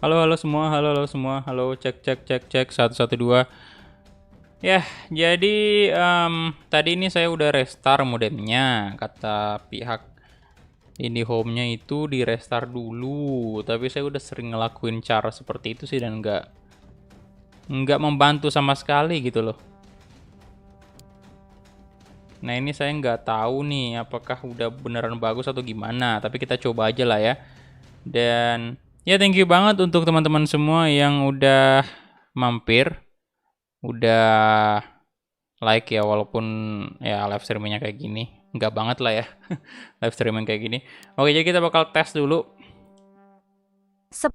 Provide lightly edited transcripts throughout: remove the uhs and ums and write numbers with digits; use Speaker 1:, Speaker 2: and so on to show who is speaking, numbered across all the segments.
Speaker 1: Halo halo semua, halo semua, halo cek cek cek cek 112. Ya, jadi tadi ini saya udah restart modemnya. Kata pihak IndiHome-nya itu di restart dulu, tapi saya udah sering ngelakuin cara seperti itu sih dan nggak membantu sama sekali gitu loh. Nah ini saya nggak tahu nih apakah udah beneran bagus atau gimana, tapi kita coba aja lah ya. Dan ya thank you banget untuk teman-teman semua yang udah mampir, udah like ya, walaupun ya live streamingnya kayak gini. Nggak banget lah ya live streaming kayak gini. Oke, jadi kita bakal tes dulu.
Speaker 2: 10.000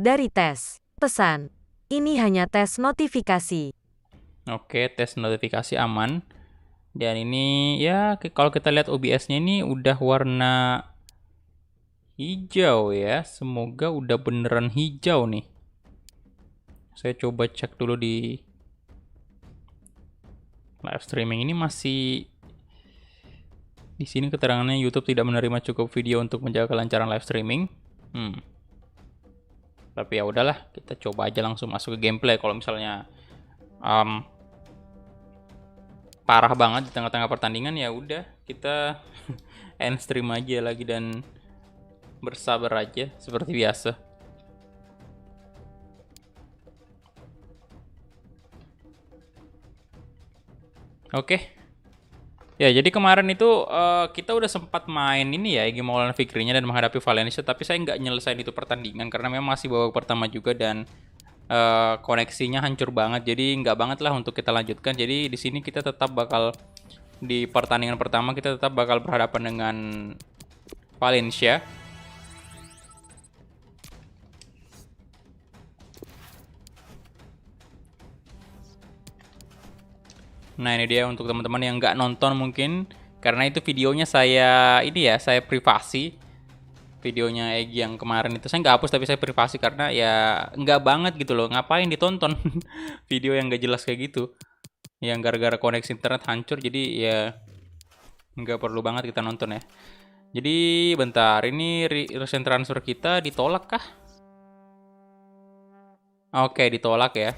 Speaker 2: dari tes. Pesan. Ini hanya tes notifikasi.
Speaker 1: Oke, tes notifikasi aman. Dan ini ya kalau kita lihat OBS-nya ini udah warna hijau ya. Semoga udah beneran hijau nih. Saya coba cek dulu di live streaming ini masih di sini keterangannya YouTube tidak menerima cukup video untuk menjaga kelancaran live streaming. Tapi ya udahlah, kita coba aja langsung masuk ke gameplay. Kalau misalnya parah banget di tengah-tengah pertandingan, ya udah kita end stream aja lagi dan bersabar aja seperti biasa. Oke. Ya, jadi kemarin itu kita udah sempat main ini ya, Egi Maulana Fikrinya dan menghadapi Valencia, tapi saya nggak nyelesain itu pertandingan karena memang masih babak pertama juga dan koneksinya hancur banget. Jadi nggak banget lah untuk kita lanjutkan. Jadi di sini kita tetap bakal di pertandingan pertama kita tetap bakal berhadapan dengan Valencia. Nah, ini dia untuk teman-teman yang nggak nonton mungkin, karena itu videonya saya saya privasi. Videonya Egy yang kemarin itu saya nggak hapus tapi saya privasi karena ya nggak banget gitu loh. Ngapain ditonton video yang nggak jelas kayak gitu, yang gara-gara koneksi internet hancur, jadi ya nggak perlu banget kita nonton ya. Jadi bentar, ini recent transfer kita ditolak kah? Oke, ditolak ya.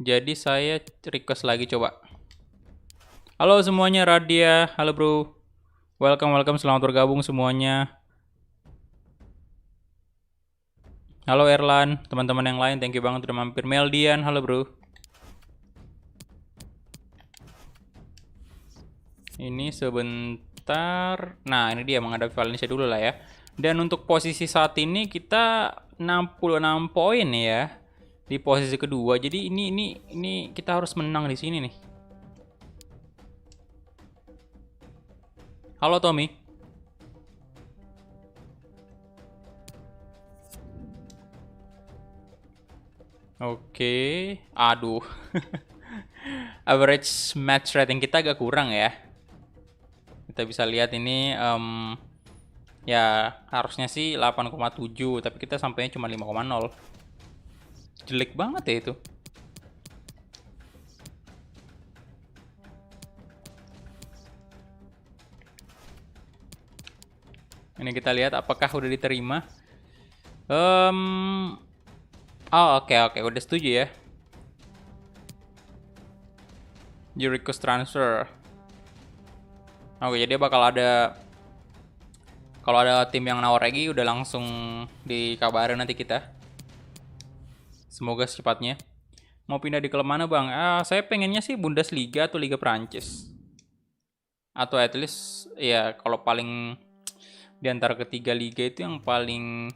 Speaker 1: Jadi saya request lagi coba. Halo semuanya, Radia. Halo bro. Welcome, selamat bergabung semuanya. Halo Erlan, teman-teman yang lain, thank you banget udah mampir. Meldian, halo bro. Ini sebentar. Nah, ini dia menghadapi Valencia dulu lah ya. Dan untuk posisi saat ini kita 66 poin ya. Di posisi kedua. Jadi ini kita harus menang di sini nih. Halo Tommy. Oke, aduh. Average match rating kita agak kurang ya. Kita bisa lihat ini ya harusnya sih 8,7 tapi kita sampainya cuma 5,0. Jelek banget ya itu. Ini kita lihat apakah udah diterima. Oh oke, udah setuju ya. Di request transfer. Oke, jadi bakal ada, kalau ada tim yang nawar lagi udah langsung dikabarin nanti kita. Semoga secepatnya. Mau pindah di klub mana bang? Saya pengennya sih Bundesliga atau Liga Prancis. Atau at least ya kalau paling di antara ketiga liga itu yang paling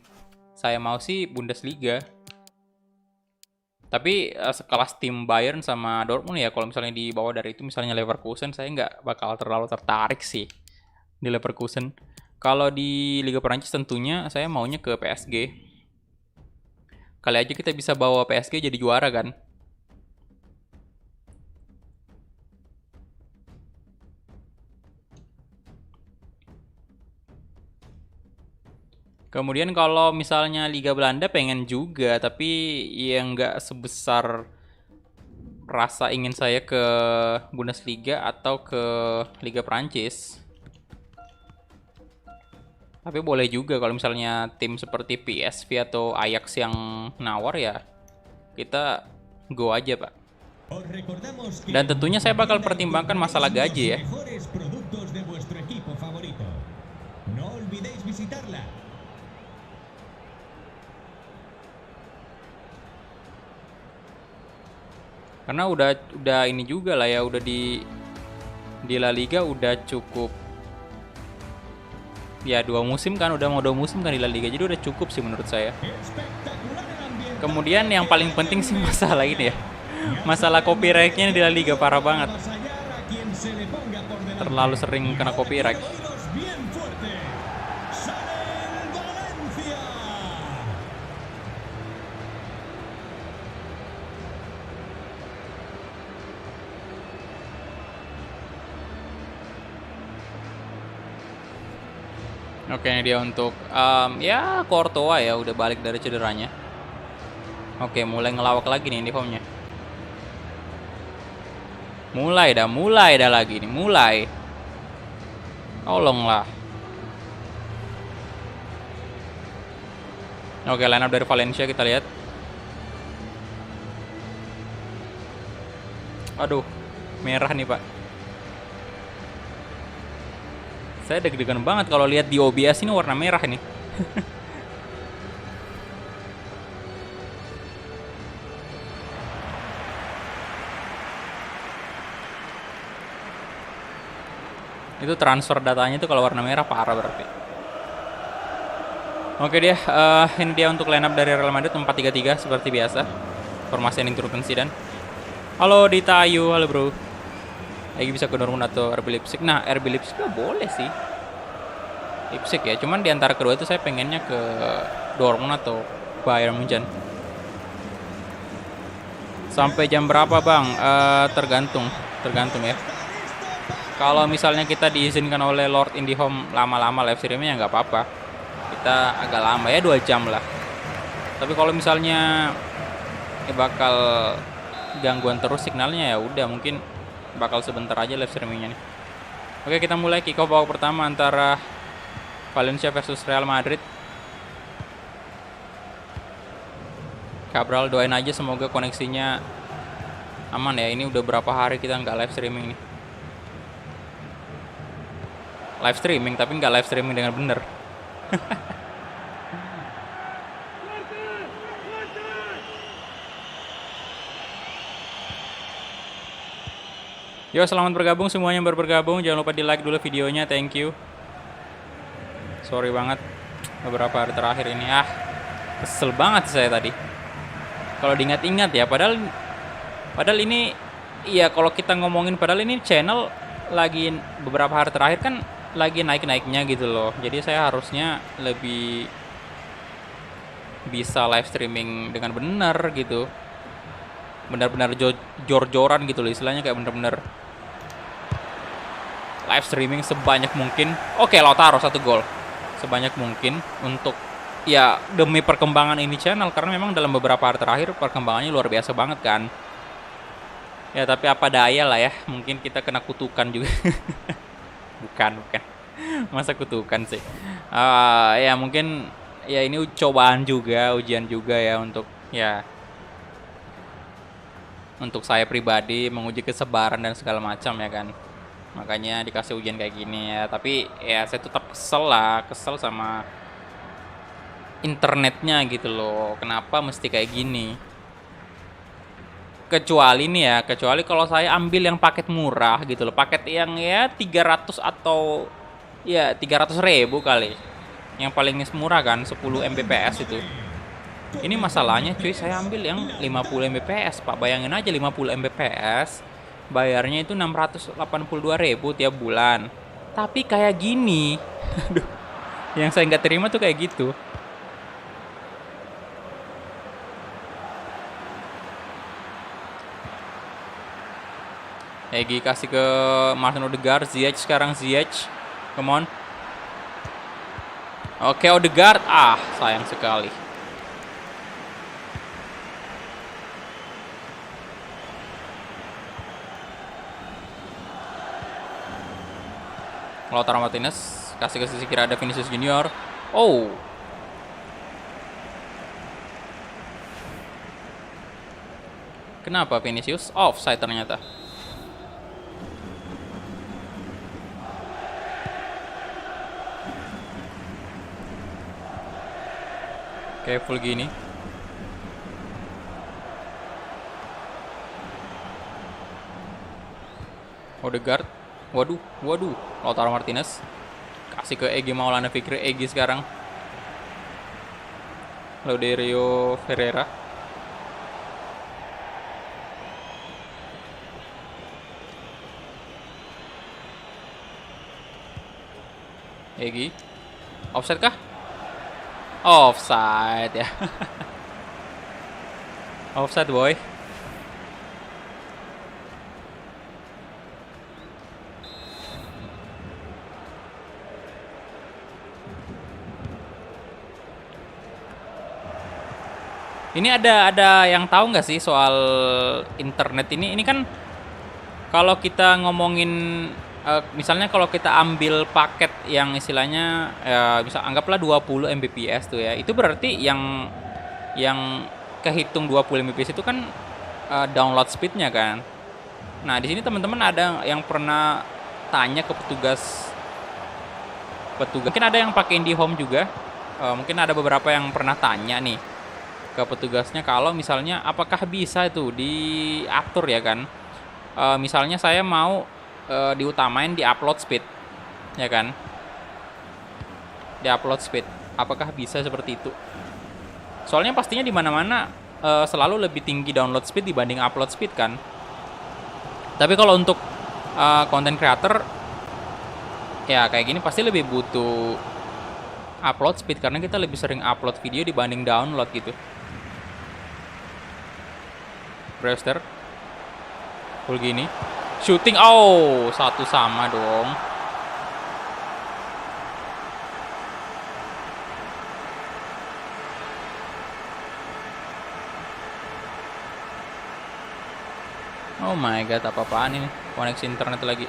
Speaker 1: saya mau sih Bundesliga. Tapi sekelas tim Bayern sama Dortmund ya, kalau misalnya di bawah dari itu misalnya Leverkusen, saya nggak bakal terlalu tertarik sih di Leverkusen. Kalau di Liga Perancis tentunya saya maunya ke PSG. Kali aja kita bisa bawa PSG jadi juara kan. Kemudian kalau misalnya Liga Belanda pengen juga, tapi ya nggak sebesar rasa ingin saya ke Bundesliga atau ke Liga Prancis. Tapi boleh juga kalau misalnya tim seperti PSV atau Ajax yang nawar ya, kita go aja pak. Dan tentunya saya bakal pertimbangkan masalah gaji ya. Karena udah ini juga lah ya, udah di La Liga udah cukup ya 2 musim kan, udah mau 2 musim kan di La Liga, jadi udah cukup sih menurut saya. Kemudian yang paling penting sih masalah ini ya, masalah copyrightnya di La Liga parah banget, terlalu sering kena copyright. Oke, ini dia untuk ya Courtois ya udah balik dari cederanya. Oke, mulai ngelawak lagi nih uniformnya. Mulai dah lagi nih, mulai. Tolonglah. Oke, line up dari Valencia kita lihat. Aduh, merah nih pak. Saya deg-degan banget kalau lihat di OBS ini warna merah ini. Itu transfer datanya itu kalau warna merah parah berarti. Oke dia, ini dia untuk line up dari Real Madrid 4-3-3 seperti biasa. Formasi yang diturunkan Zidane. Halo Dita Ayu, halo bro. Lagi bisa ke Dortmund atau RB Leipzig. Nah, RB Leipzig boleh sih. Leipzig ya, cuman di antara kedua itu saya pengennya ke Dortmund atau Bayern Munchen. Sampai jam berapa bang? Tergantung ya. Kalau misalnya kita diizinkan oleh Lord IndiHome lama-lama live streamnya, nggak apa-apa. Kita agak lama ya, 2 jam lah. Tapi kalau misalnya bakal gangguan terus signalnya, ya udah mungkin bakal sebentar aja live streamingnya nih. Oke, kita mulai kick off babak pertama antara Valencia versus Real Madrid. Cabral, doain aja semoga koneksinya aman ya. Ini udah berapa hari kita nggak live streaming nih. Live streaming tapi nggak live streaming dengan bener. Yo, selamat bergabung semuanya yang baru bergabung. Jangan lupa di like dulu videonya, thank you. Sorry banget beberapa hari terakhir ini. Kesel banget saya tadi. Kalau diingat-ingat ya, padahal ini iya, kalau kita ngomongin padahal ini channel lagi beberapa hari terakhir kan lagi naik-naiknya gitu loh. Jadi saya harusnya lebih bisa live streaming dengan benar gitu. Benar-benar jor-joran gitu loh, istilahnya kayak benar-benar live streaming sebanyak mungkin. Oke, Lautaro 1 gol. Sebanyak mungkin untuk ya demi perkembangan ini channel, karena memang dalam beberapa hari terakhir perkembangannya luar biasa banget kan. Ya tapi apa daya lah ya, mungkin kita kena kutukan juga. bukan masa kutukan sih. Ya mungkin ya ini cobaan juga, ujian juga ya untuk saya pribadi, menguji kesabaran dan segala macam ya kan. Makanya dikasih ujian kayak gini ya. Tapi ya saya tetap kesel sama internetnya gitu loh. Kenapa mesti kayak gini? Kecuali kalau saya ambil yang paket murah gitu loh. Paket yang ya 300 atau ya 300.000 kali. Yang paling murah kan 10 Mbps itu. Ini masalahnya cuy, saya ambil yang 50 Mbps Pak. Bayangin aja 50 Mbps, bayarnya itu 682.000 tiap bulan. Tapi kayak gini. Aduh, yang saya nggak terima tuh kayak gitu. Egi kasih ke Martin Odegaard. Ziyech sekarang, Ziyech. Come on. Oke, Odegaard. Sayang sekali. Lautaro Martinez kasih ke sisi kiri, ada Vinicius Junior. Kenapa Vinicius? Offside ternyata. Careful gini. Odegaard. Waduh. Lautaro Martinez kasih ke Egi Maulana Fikri. Egi sekarang. Lauderio Ferreira. Egi. Offside kah? Offside ya. Offside boy. Ini ada yang tahu nggak sih soal internet ini? Ini kan kalau kita ngomongin misalnya kalau kita ambil paket yang istilahnya bisa anggaplah 20 Mbps tuh ya. Itu berarti yang kehitung 20 Mbps itu kan download speednya kan. Nah, di sini teman-teman ada yang pernah tanya ke petugas. Mungkin ada yang pakai IndiHome juga. Mungkin ada beberapa yang pernah tanya nih ke petugasnya kalau misalnya apakah bisa itu diatur ya kan. Misalnya saya mau diutamain di upload speed ya kan, di upload speed apakah bisa seperti itu? Soalnya pastinya di mana-mana selalu lebih tinggi download speed dibanding upload speed kan. Tapi kalau untuk content creator ya kayak gini pasti lebih butuh upload speed karena kita lebih sering upload video dibanding download gitu. Brewster. Full gini. Shooting. Oh, 1-1 dong. Oh my god, apa-apaan ini? Koneksi internet lagi.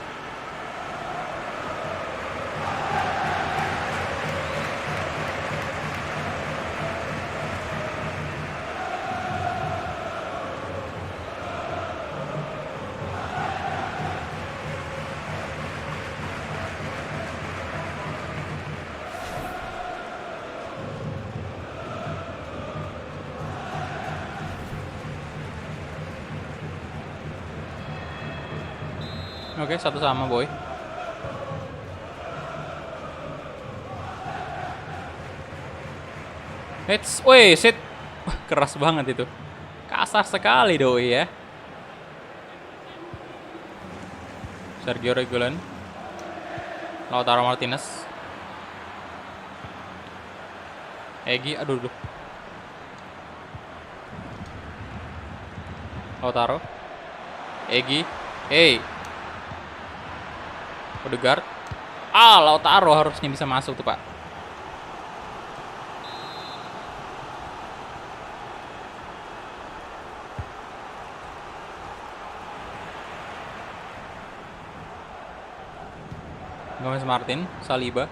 Speaker 1: Oke, 1-1 boy. Weh, shit. Wah, keras banget itu. Kasar sekali doi ya. Sergio Reguilon. Lautaro Martinez. Egi, aduh. Lautaro. Egi. Hey. Odegaard. Lautaro harusnya bisa masuk tuh, Pak. Gomez Martin, Saliba.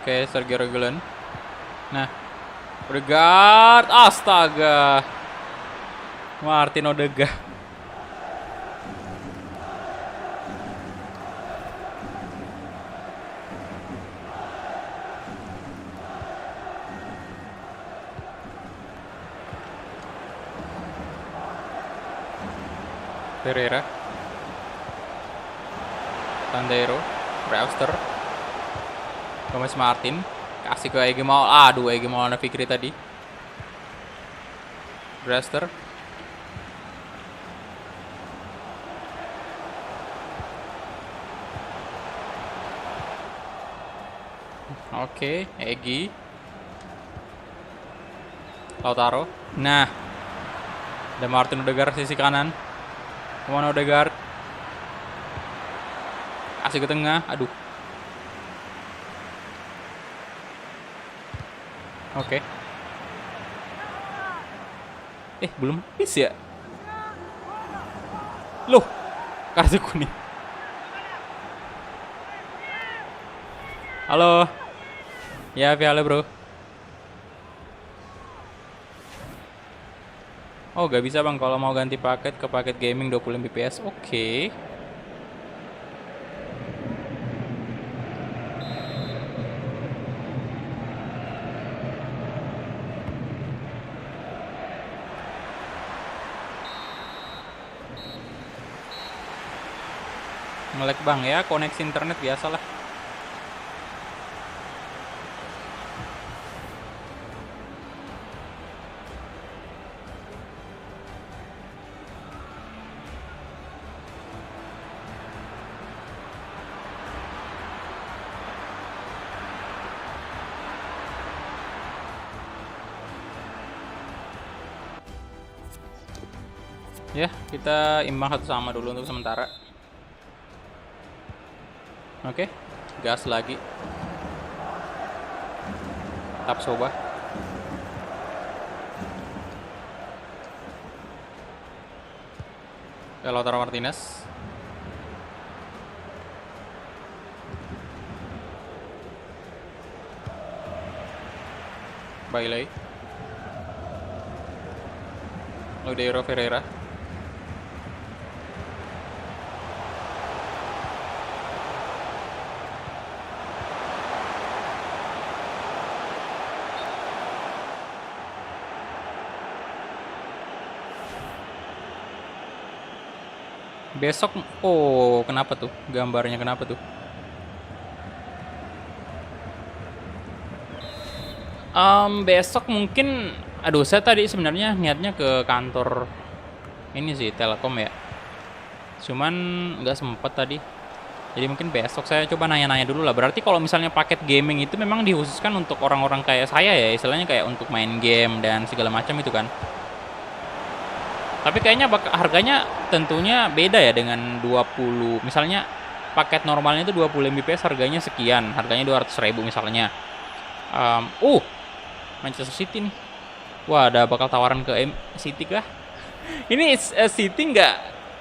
Speaker 1: Oke, Sergio Reguilon. Nah, Odegaard, astaga. Martin Odegaard. Pereira. Tandero, Brewster. Gomez Martin. Kasih ke Egi Maul. Aduh, Egi Maulana Fikri tadi. Brewster. Oke, Egi. Lautaro. Nah. Ada Martin Odegaard sisi kanan. Kemana Odegaard? Kasih ke tengah. Aduh. Oke. Belum habis ya? Loh, kartu kuning. Halo. Ya, halo bro. Oh, gak bisa bang kalau mau ganti paket ke paket gaming 20 Mbps. Oke. Nge-lag bang ya, koneksi internet biasalah. Ya, kita imbang 1-1 dulu untuk sementara. Oke, gas lagi. Tap soba. Lautaro Martinez. Bailey. Lodeiro Ferreira. Besok, oh kenapa tuh? Gambarnya kenapa tuh? Besok mungkin, aduh saya tadi sebenarnya niatnya ke kantor ini sih Telkom ya. Cuman nggak sempet tadi. Jadi mungkin besok saya coba nanya-nanya dulu lah. Berarti kalau misalnya paket gaming itu memang dikhususkan untuk orang-orang kayak saya ya, istilahnya kayak untuk main game dan segala macam itu kan. Tapi kayaknya harganya tentunya beda ya dengan 20. Misalnya paket normalnya itu 20 Mbps harganya sekian, harganya 200.000 misalnya. Manchester City nih. Wah, ada bakal tawaran ke City kah? Ini City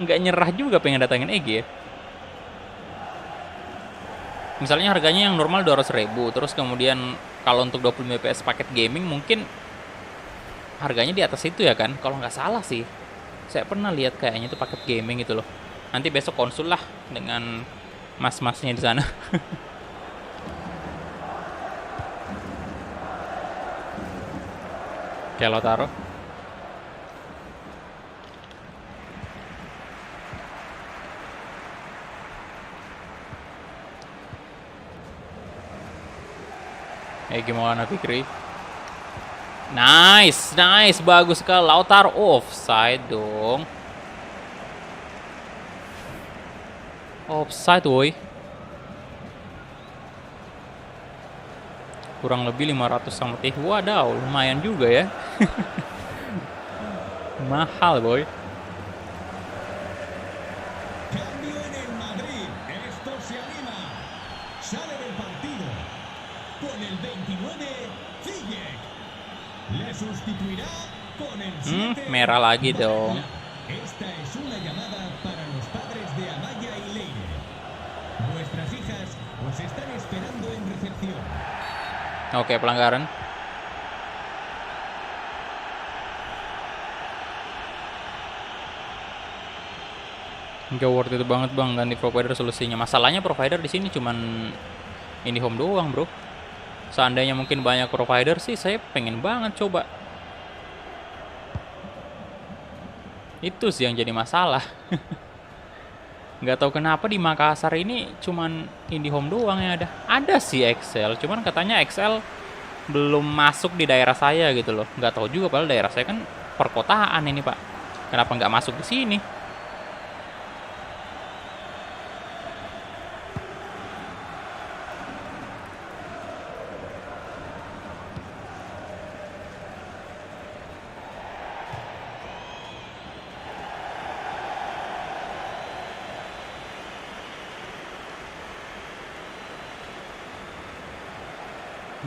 Speaker 1: nggak nyerah juga pengen datangin EG ya. Misalnya harganya yang normal 200.000, terus kemudian kalau untuk 20 Mbps paket gaming mungkin harganya di atas itu ya kan? Kalau nggak salah sih. Saya pernah lihat kayaknya itu paket gaming gitu loh. Nanti besok konsul lah dengan mas-masnya di sana. Kalau taruh. Gimana Fikri? Nice, bagus sekali. Lautaro offside dong. Offside woi. Kurang lebih 500 sama teh. Wadaw, lumayan juga ya. Mahal boy. Merah lagi dong. Oke, pelanggaran. Gak worth itu banget bang, ganti provider solusinya. Masalahnya provider di sini cuman IndiHome doang bro. Seandainya mungkin banyak provider sih, saya pengen banget coba. Itu sih yang jadi masalah. Nggak tahu kenapa di Makassar ini cuman IndiHome doang yang ada. Ada sih Excel, cuman katanya Excel belum masuk di daerah saya gitu loh. Nggak tahu juga, padahal daerah saya kan perkotaan ini pak. Kenapa nggak masuk di sini?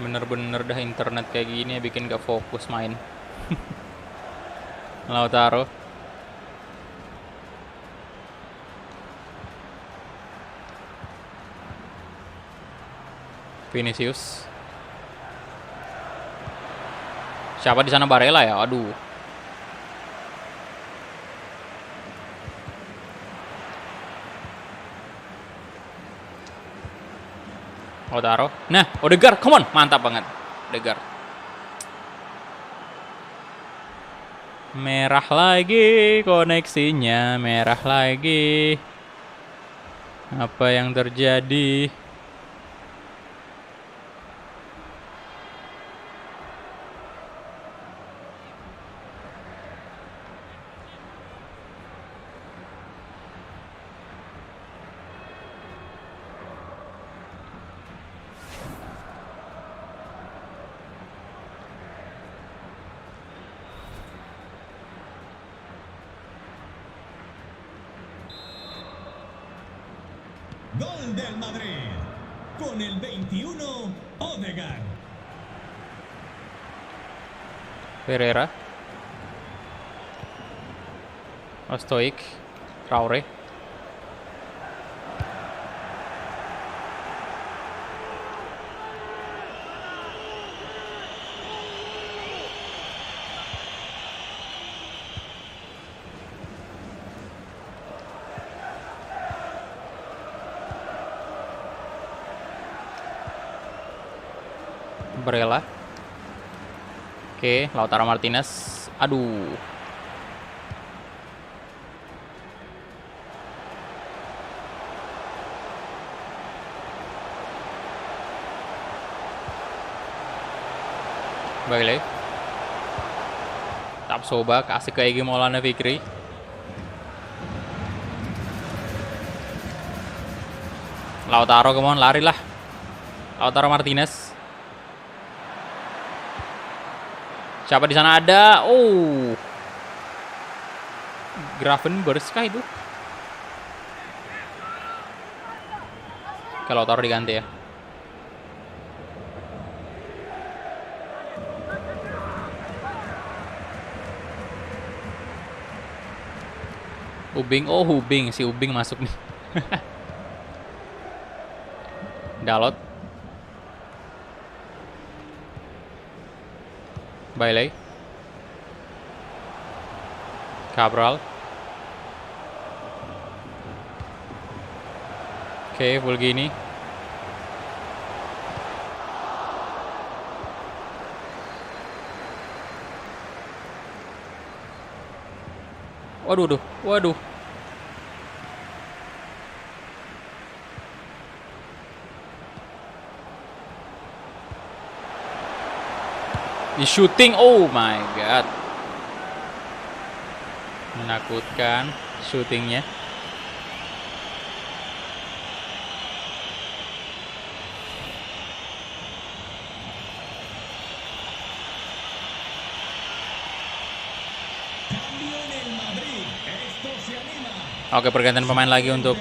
Speaker 1: Bener-bener dah internet kayak gini ya bikin gak fokus main. Lautaro. Vinicius. Siapa di sana? Barella ya? Aduh. Lautaro. Nah, Odegaard, come on, mantap banget. Odegaard. Merah lagi koneksinya, merah lagi. Apa yang terjadi?
Speaker 3: Gol del Madrid. Con el 21, Odegaard.
Speaker 1: Pereira. Ostoik. Traore. Barella. Oke, Lautaro Martinez. Aduh. Bailey. Tapsoba kasih ke Egy Maulana Fikri. Lautaro, come on, lari lah. Lautaro Martinez. Siapa di sana ada? Oh. Gravenberch kah itu? Oke, Lautaro diganti ya. Ubing, oh Ubing, si Ubing masuk nih. Dalot. Bailey. Cabral. Oke, Fulgini. Waduh, waduh. Di shooting, oh my god. Menakutkan shootingnya. Oke, pergantian pemain lagi untuk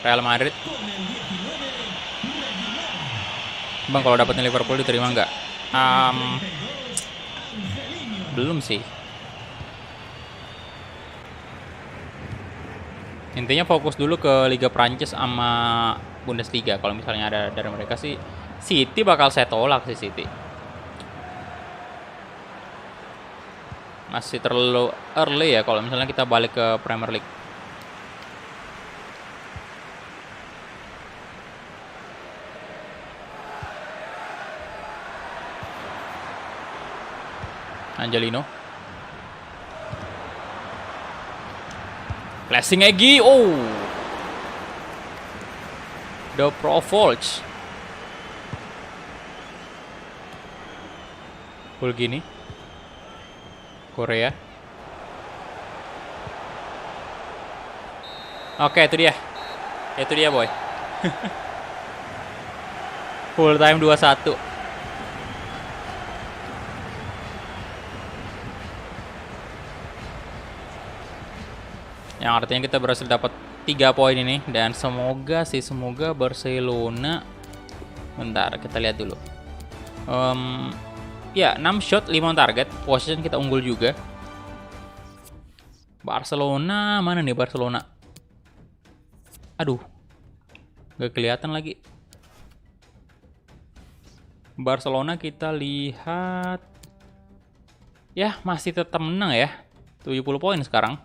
Speaker 1: Real Madrid. Bang, kalau dapatnya Liverpool diterima nggak? Belum sih. Intinya fokus dulu ke Liga Prancis sama Bundesliga. Kalau misalnya ada dari mereka sih, City bakal saya tolak sih City. Masih terlalu early ya kalau misalnya kita balik ke Premier League. Angelino. Flashing Egi. Oh. The Pro Volts. Fulgini. Korea. Oke, itu dia. Itu dia, boy. Full time 2-1. Yang artinya kita berhasil dapat 3 poin ini. Dan semoga Barcelona. Bentar, kita lihat dulu. Ya, 6 shot, 5 target. Possession kita unggul juga. Barcelona, mana nih Barcelona? Aduh. Gak kelihatan lagi. Barcelona kita lihat. Ya, masih tetap menang ya. 70 poin sekarang.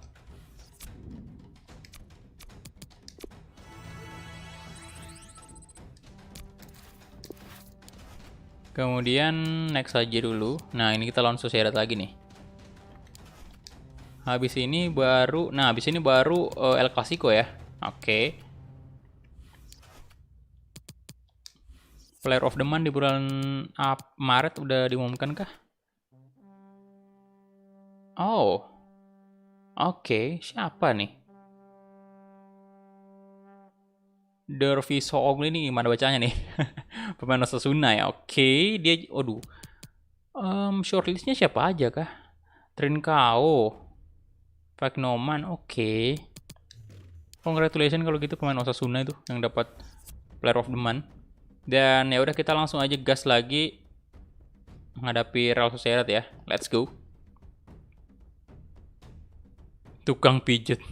Speaker 1: Kemudian next aja dulu. Nah, ini kita lawan Sociedad lagi nih. Habis ini baru El Clasico ya. Oke. Player of the Month di bulan Maret udah diumumkan kah? Oh. Oke, siapa nih? Dervis Hoogli ini gimana bacanya nih? Pemain Osasuna ya. Oke, dia shortlistnya siapa aja kah? Trincao, Fagnoman, oke. Congratulations kalau gitu pemain Osasuna itu yang dapat Player of the Month. Dan ya udah kita langsung aja gas lagi menghadapi Real Sociedad ya. Let's go. Tukang pijet.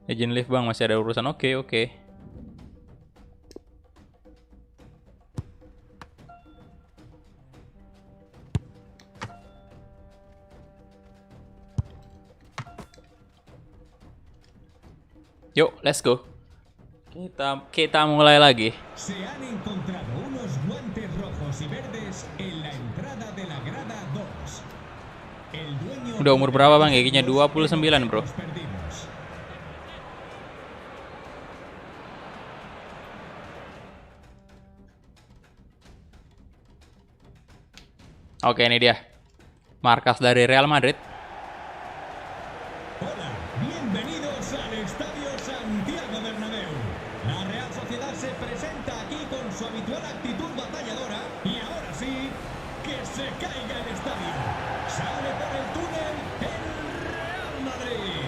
Speaker 1: Agent live bang, masih ada urusan. Oke. Yuk, let's go. Kita mulai lagi.
Speaker 3: Se han encontrado unos guantes rojos y verdes en la entrada de la grada 2. El dueño
Speaker 1: Udah umur berapa bang? Giginya 29 bro. Oke, ini dia. markas dari Real Madrid.
Speaker 3: Hola, bienvenidos al Estadio Santiago Bernabéu. La Real Sociedad se presenta aquí con su habitual actitud batalladora y ahora sí, que se caiga el estadio. Sale por el túnel el Real Madrid.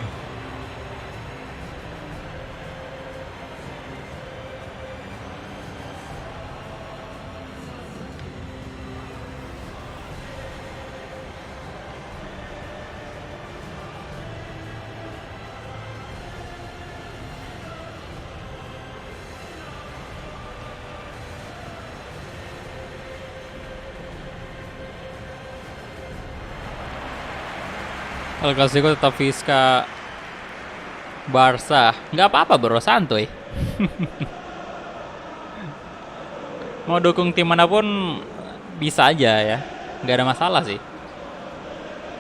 Speaker 1: El Clasico tetap Visca Barca. Nggak apa-apa bro, santuy. Mau dukung tim manapun bisa aja ya, nggak ada masalah sih.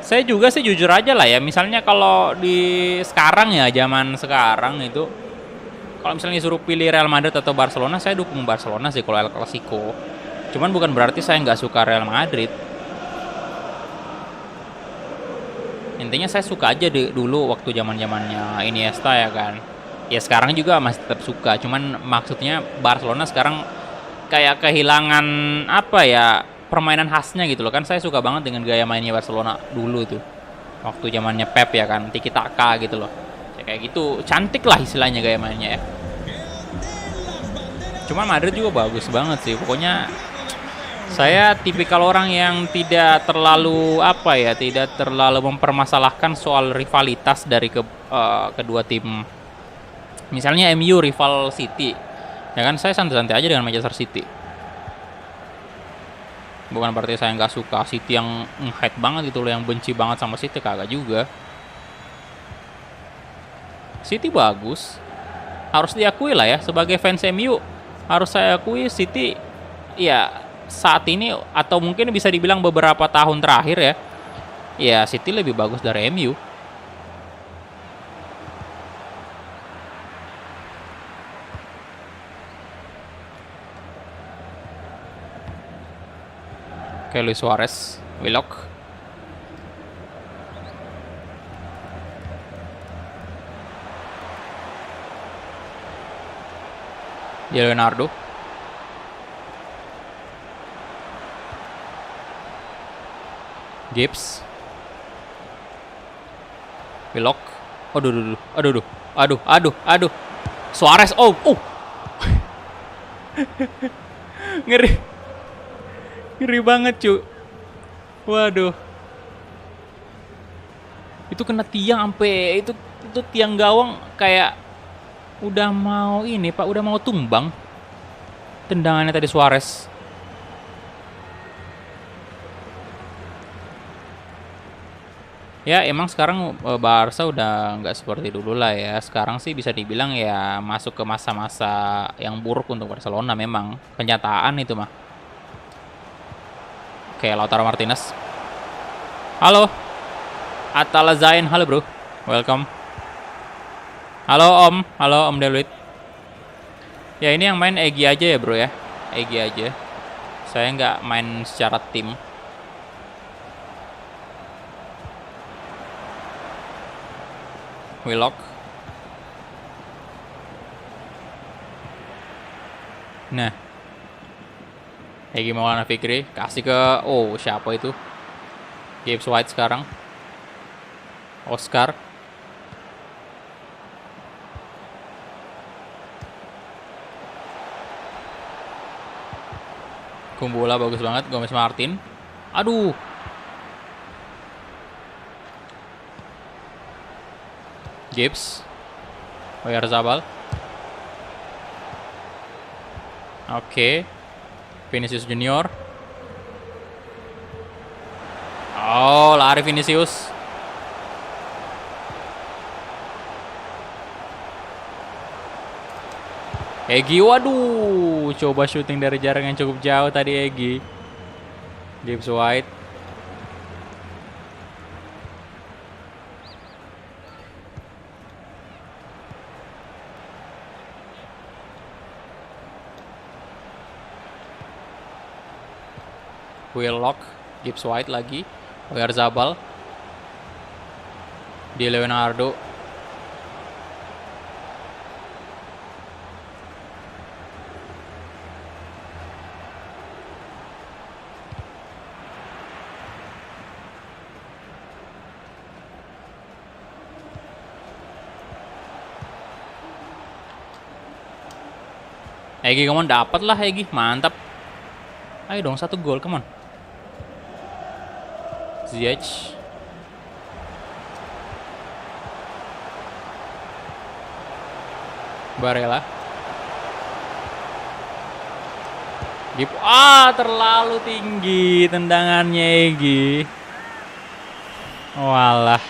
Speaker 1: Saya juga sih jujur aja lah ya, misalnya kalau di sekarang ya, zaman sekarang itu, kalau misalnya suruh pilih Real Madrid atau Barcelona, saya dukung Barcelona sih kalau El Clasico. Cuman bukan berarti saya nggak suka Real Madrid. Intinya saya suka aja dulu waktu zamannya Iniesta ya kan. Ya sekarang juga masih tetap suka. Cuman maksudnya Barcelona sekarang kayak kehilangan apa ya, permainan khasnya gitu loh kan. Saya suka banget dengan gaya mainnya Barcelona dulu tuh. Waktu zamannya Pep ya kan, tiki taka gitu loh. Ya kayak gitu, cantik lah istilahnya gaya mainnya ya. Cuman Madrid juga bagus banget sih. Pokoknya saya tipikal orang yang tidak terlalu apa ya, tidak terlalu mempermasalahkan soal rivalitas dari kedua tim. Misalnya MU rival City, ya kan saya santai-santai aja dengan Manchester City. Bukan berarti saya nggak suka City yang hate banget gitu loh, yang benci banget sama City, kagak juga. City bagus, harus diakui lah ya, sebagai fans MU harus saya akui City ya saat ini, atau mungkin bisa dibilang beberapa tahun terakhir ya City lebih bagus dari MU. Oke, Luis Suarez, Willock. Leonardo. Gibbs, Willock, aduh, Suarez, ngeri banget cu, waduh, itu kena tiang sampai itu tiang gawang kayak udah mau ini pak, udah mau tumbang, tendangannya tadi Suarez. Ya emang sekarang Barca udah nggak seperti dulu lah ya. Sekarang sih bisa dibilang ya masuk ke masa-masa yang buruk untuk Barcelona memang. Kenyataan itu mah. Oke, Lautaro Martinez. Halo. Atala Zain, halo bro. Welcome. Halo Om Deluit. Ya ini yang main Egy aja ya bro ya. Egy aja. Saya nggak main secara tim. Willock. Nah, Egy Maulana Fikri kasih ke siapa itu? Gibbs White sekarang. Oscar. Kumbula bagus banget, Gomez Martin. Aduh. Gibbs, Oyarzabal. Oke. Vinicius Junior. Oh, lari Vinicius. Egy, waduh, coba syuting dari jarak yang cukup jauh tadi Egy. Gibbs White. Willock, Gibbs White lagi. Oyarzabal. Di Leonardo. Egi, come on, dapat lah Egi, mantap. Ayo dong, 1 gol, come on. Ziyech. Barella. Terlalu tinggi tendangannya Egi. Walah.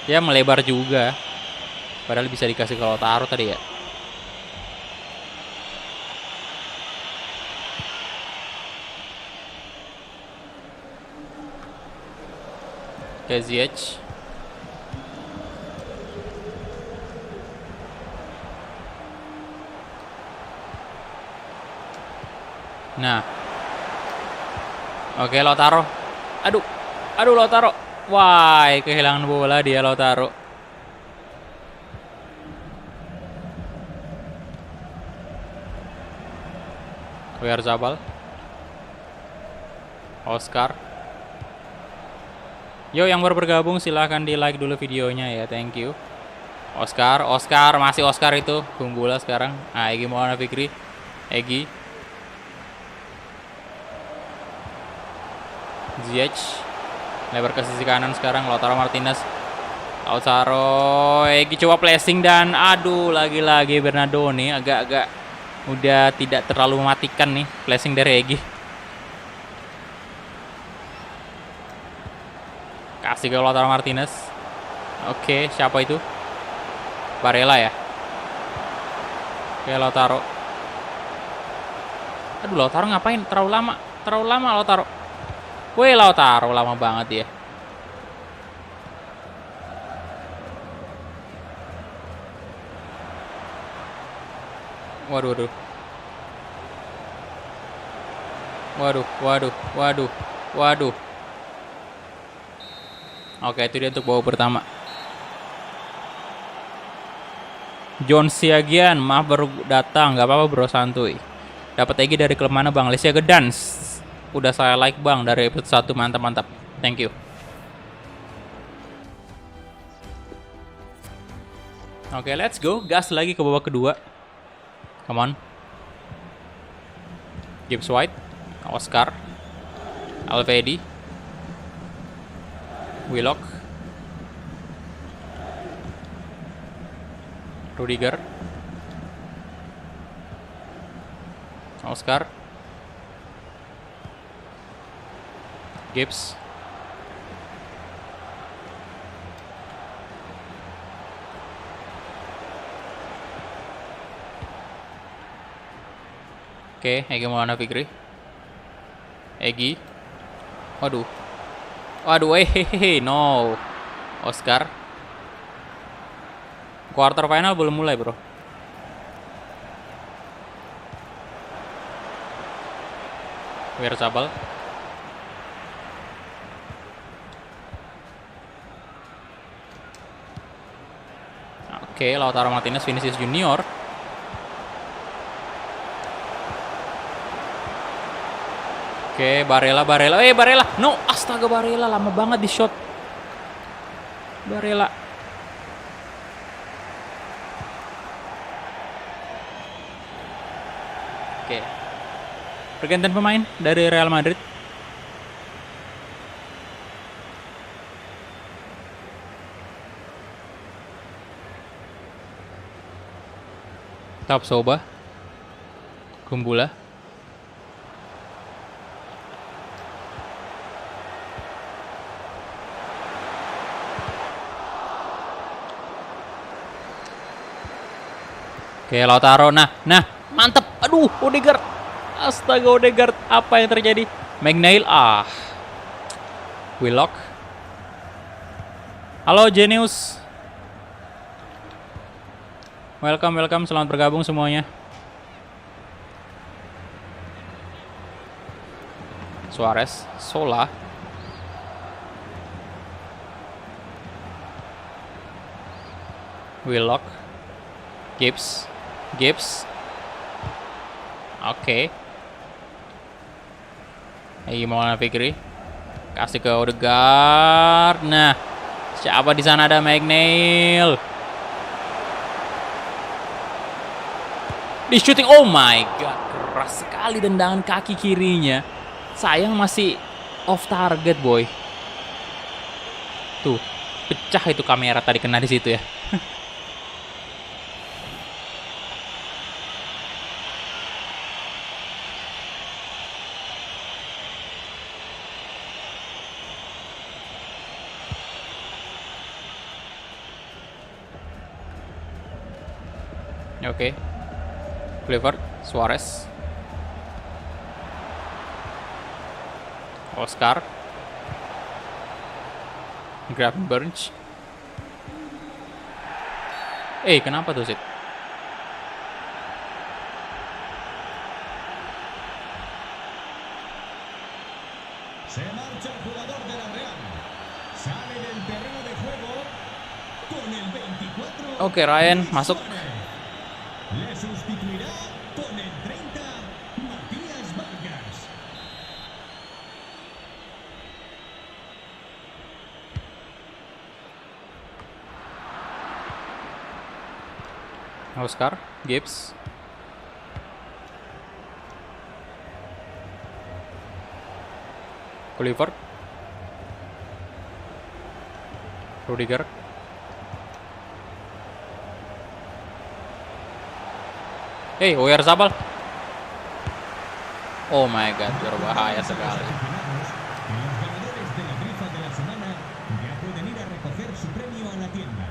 Speaker 1: Ya melebar juga. Padahal bisa dikasih ke Lautaro tadi ya. Ziyech. Nah. Oke, Lautaro. Aduh Lautaro. Wah, kehilangan bola dia Lautaro. Oyarzabal. Oscar. Yo, yang baru bergabung silahkan di like dulu videonya ya, thank you. Oscar, masih Oscar itu, Kumbula sekarang. Nah, Egi Maulana Fikri, Egi, Ziyech, lebar ke sisi kanan sekarang, Lautaro Martinez, Lautaro, Egi coba placing dan aduh, lagi-lagi Bernardoni agak-agak udah tidak terlalu mematikan nih placing dari Egi. Kasih ke Lautaro Martinez. Oke, siapa itu? Barella ya. Oke, Lautaro. Aduh, Lautaro ngapain? Terlalu lama Lautaro. Wih, Lautaro lama banget ya. Waduh. Oke, itu dia untuk babak pertama. John Siagian, maaf baru datang, nggak apa-apa bro, santuy. Dapat Egi dari klub mana bang? Lesia Gedans. Udah saya like bang dari episode 1, mantap. Thank you. Oke, let's go, gas lagi ke babak kedua. Come on. Gibbs White, Oscar, Alvedi, Willock, Rudiger, Oscar, Gibbs, oke, Egi Maulana Fikri, Egi, waduh, no, Oscar. Quarter final belum mulai bro. Oyarzabal. Oke, Lautaro Martinez, Vinicius Junior. Oke, Barella. No, astaga, Barella lama banget di shot. Barella. Oke. Pergantian pemain dari Real Madrid. Tapsoba, Kumbula, oke, Lautaro, nah, mantep, aduh, Odegaard, astaga, Odegaard, apa yang terjadi? McNeil, Willock, halo Genius. Welcome, selamat bergabung semuanya. Suarez, Sola. Willock. Gibbs. Oke. Lagi Maulana Fikri. Kasih ke Odegaard. Nah, siapa di sana? Ada McNeil. Di shooting. Oh my god, keras sekali tendangan kaki kirinya. Sayang masih off target, boy. Tuh, pecah itu kamera tadi kena di situ ya. Oke. Clifford, Suarez, Oscar, Gravenberch. Kenapa tuh, Sid?
Speaker 3: Se marcha el jugador de la Real. Sale del terreno de juego con el 24.
Speaker 1: Oke, Ryan masuk.
Speaker 3: Le sustituirá con el 30, Matías Vargas.
Speaker 1: Oscar, Gibbs. Clifford. Rudiger. Oyarzabal. Oh my god, berbahaya sekali.
Speaker 3: Los ganadores de la rifa de la semana ya pueden ir a recoger su premio a la tienda.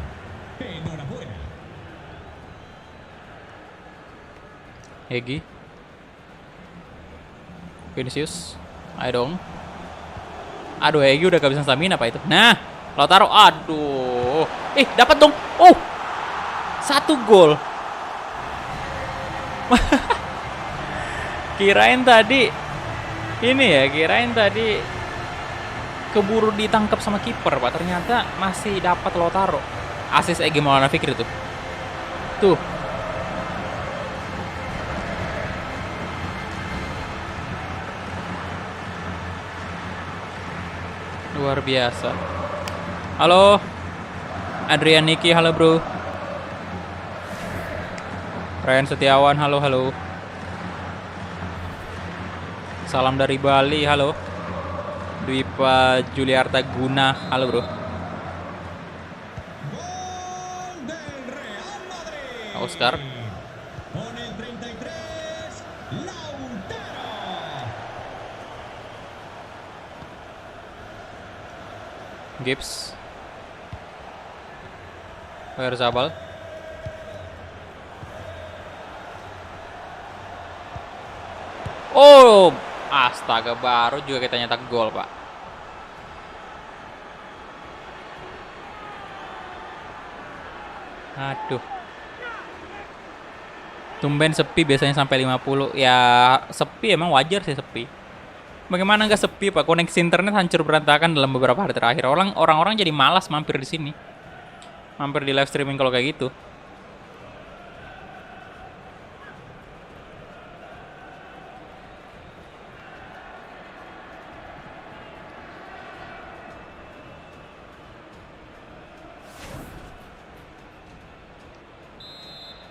Speaker 3: Enhorabuena.
Speaker 1: Hegi. Vinicius. Ayo dong. Aduh, Hegi udah kehabisan stamina apa itu? Nah, Lautaro. Aduh. Dapat dong. Oh. 1 gol. Kirain tadi keburu ditangkap sama kiper, Pak. Ternyata masih dapat Lautaro. Asis Egy Maulana Fikri tuh. Tuh. Luar biasa. Halo. Adrian Niki, halo bro. Ryan Setiawan, halo. Salam dari Bali, halo. Dwipa Juliarta Guna, halo bro.
Speaker 3: Gol del Real Madrid.
Speaker 1: Oscar.
Speaker 3: Con el 33, Lautaro.
Speaker 1: Gibbs. Oyarzabal. Oh, astaga, baru juga kita nyetak gol, Pak. Aduh. Tumben sepi, biasanya sampai 50. Ya, sepi emang wajar sih sepi. Bagaimana nggak sepi, Pak? Koneksi internet hancur berantakan dalam beberapa hari terakhir. Orang-orang jadi malas mampir di sini. Mampir di live streaming kalau kayak gitu.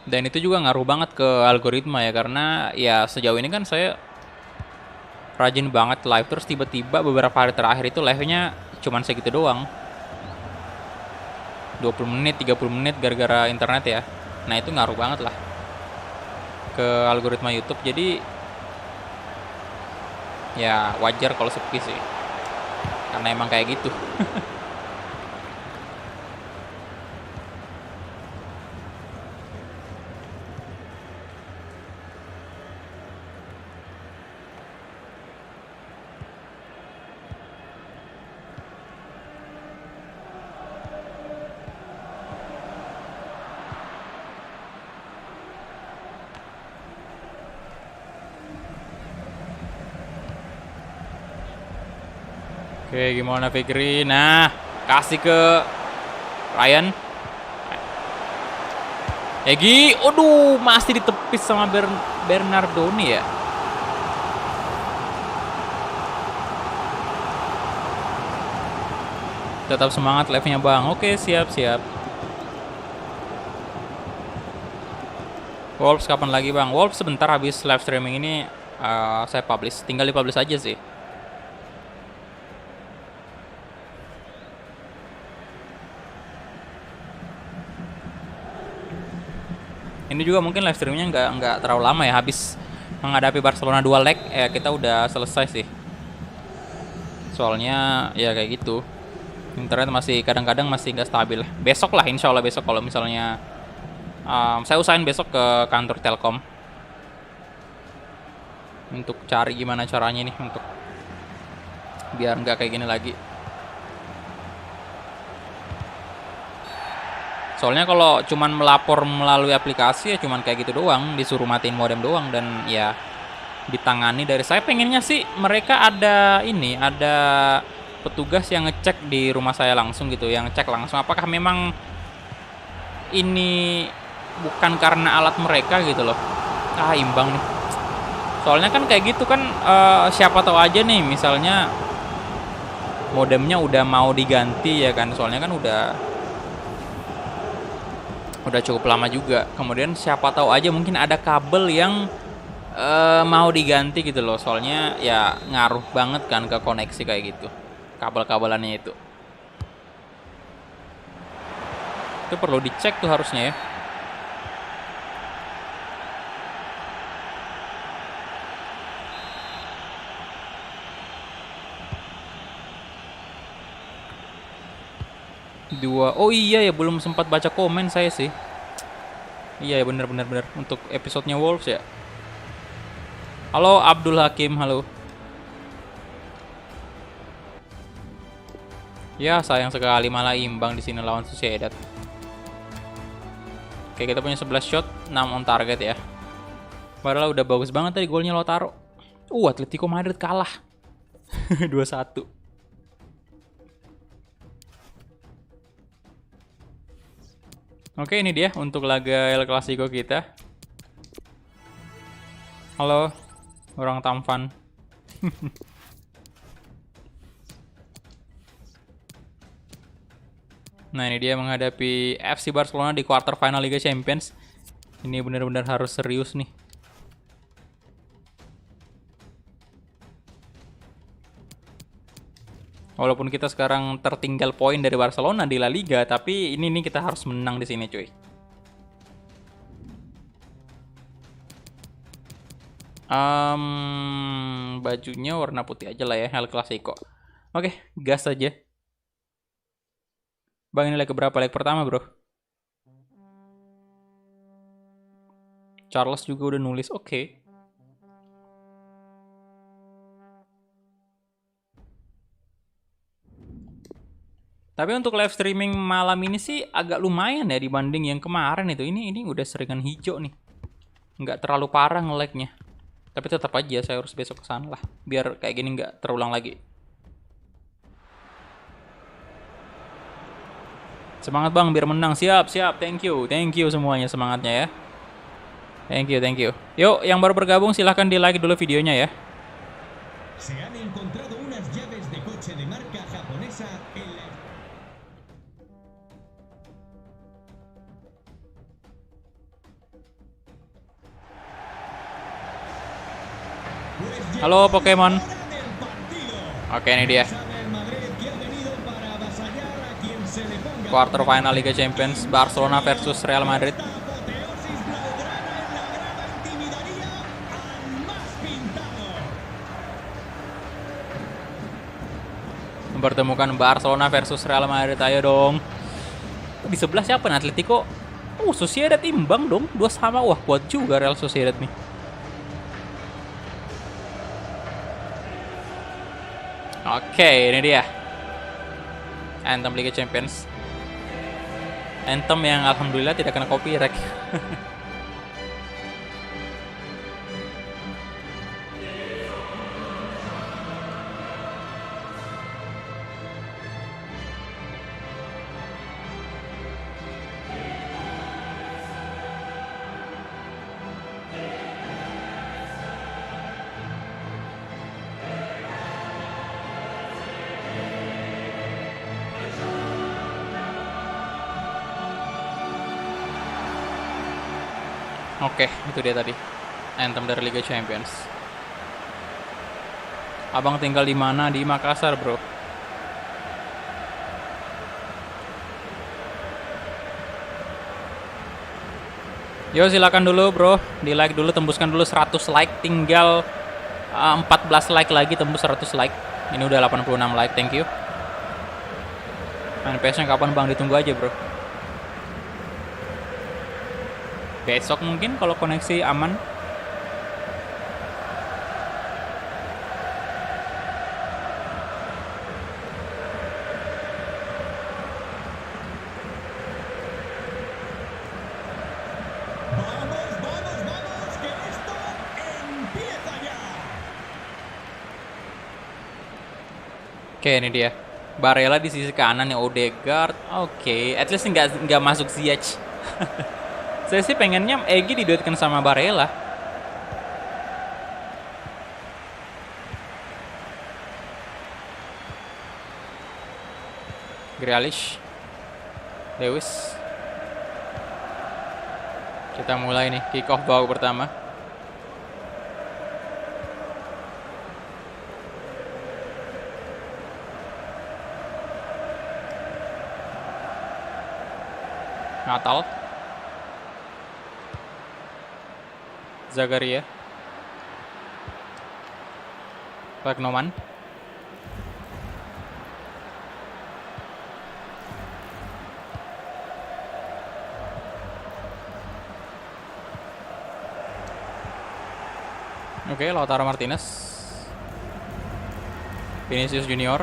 Speaker 1: Dan itu juga ngaruh banget ke algoritma ya, karena ya sejauh ini kan saya rajin banget live, terus tiba-tiba beberapa hari terakhir itu live-nya cuman segitu doang. 20 menit, 30 menit gara-gara internet ya. Nah, itu ngaruh banget lah ke algoritma YouTube. Jadi ya wajar kalau sepi sih. Karena emang kayak gitu. Oke, gimana Fikri? Nah, kasih ke Ryan. Egi, aduh, masih ditepis sama Bernardoni ya. Tetap semangat live-nya Bang. Oke, siap-siap. Wolves kapan lagi Bang? Wolves sebentar habis live streaming ini saya publish. Tinggal di-publish aja sih. Ini juga mungkin live streamingnya nggak terlalu lama ya. Habis menghadapi Barcelona 2 leg, kita udah selesai sih. Soalnya ya kayak gitu. Internet masih kadang-kadang masih nggak stabil. Besok lah, insya Allah besok kalau misalnya saya usahain besok ke kantor Telkom untuk cari gimana caranya nih untuk biar nggak kayak gini lagi. Soalnya kalau cuman melapor melalui aplikasi ya cuman kayak gitu doang, disuruh matiin modem doang dan ya ditangani dari saya. Pengennya sih mereka ada petugas yang ngecek di rumah saya langsung gitu, yang cek langsung apakah memang ini bukan karena alat mereka gitu loh. Imbang nih. Soalnya kan kayak gitu kan siapa tahu aja nih misalnya modemnya udah mau diganti ya kan. Soalnya kan udah cukup lama juga. Kemudian siapa tahu aja mungkin ada kabel yang mau diganti gitu loh. Soalnya ya ngaruh banget kan ke koneksi kayak gitu. Kabel-kabelannya itu perlu dicek tuh harusnya ya. Oh iya ya, belum sempat baca komen saya sih. Iya ya, bener untuk episodenya Wolves ya. Halo Abdul Hakim, halo. Ya sayang sekali malah imbang di sini lawan Sociedad. Oke, kita punya 11 shot, 6 on target ya. Padahal udah bagus banget tadi golnya Lautaro. Atletico Madrid kalah 2-1. Oke, ini dia untuk laga El Clasico kita. Halo, orang tampan. Nah, ini dia menghadapi FC Barcelona di quarter final Liga Champions. Ini benar-benar harus serius nih. Walaupun kita sekarang tertinggal poin dari Barcelona di La Liga, tapi ini nih kita harus menang di sini, cuy. Bajunya warna putih aja lah ya, El Clasico. Oke, gas aja. Bang, ini leg keberapa? Leg pertama, bro. Charles juga udah nulis, oke. Tapi untuk live streaming malam ini sih agak lumayan ya dibanding yang kemarin itu. Ini udah seringan hijau nih. Nggak terlalu parah nge-lag-nya. Tapi tetap aja saya harus besok kesana lah. Biar kayak gini nggak terulang lagi. Semangat Bang, biar menang. Siap. Thank you semuanya semangatnya ya. Thank you. Yuk, yang baru bergabung silahkan di like dulu videonya ya.
Speaker 3: Se han encontrado unas llaves de coche de marca japonesa en la...
Speaker 1: Halo Pokemon. Oke, ini dia. Quarter final Liga Champions, Barcelona versus Real Madrid. Mempertemukan Barcelona versus Real Madrid, ayo dong. Di sebelah siapa nih? Atletico. Sociedad imbang dong, 2-2. Wah, kuat juga Real Sociedad nih. Oke, ini dia Anthem Liga Champions. Anthem yang alhamdulillah tidak kena copyright. Oke, itu dia tadi. Anthem dari Liga Champions. Abang tinggal di mana? Di Makassar, bro. Yo, silakan dulu, bro. Di like dulu, tembuskan dulu 100 like. Tinggal 14 like lagi tembus 100 like. Ini udah 86 like, thank you. Main PS-nya kapan bang? Ditunggu aja, bro. Besok mungkin kalau koneksi aman.
Speaker 3: Vamos, vamos, vamos, que esto empieza ya.
Speaker 1: Oke, ini dia. Barella di sisi kanan ya, Odegaard. Oke, at least nggak masuk Ziyech. Saya sih pengennya Egy diduetkan sama Barella. Grealish, Lewis. Kita mulai nih, kick off babak pertama. Natal, Zagaria, Pagnoman, oke, Lautaro Martinez, Vinicius Junior,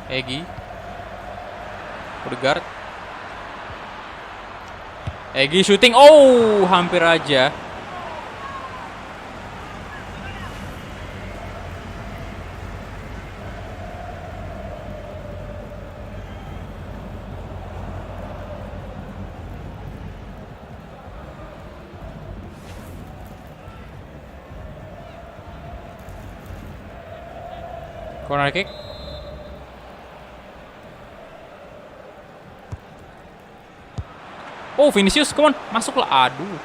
Speaker 1: Egy, Odegaard, Egy shooting, oh hampir aja. Corner kick. Oh, Vinicius, come on, masuklah. Aduh.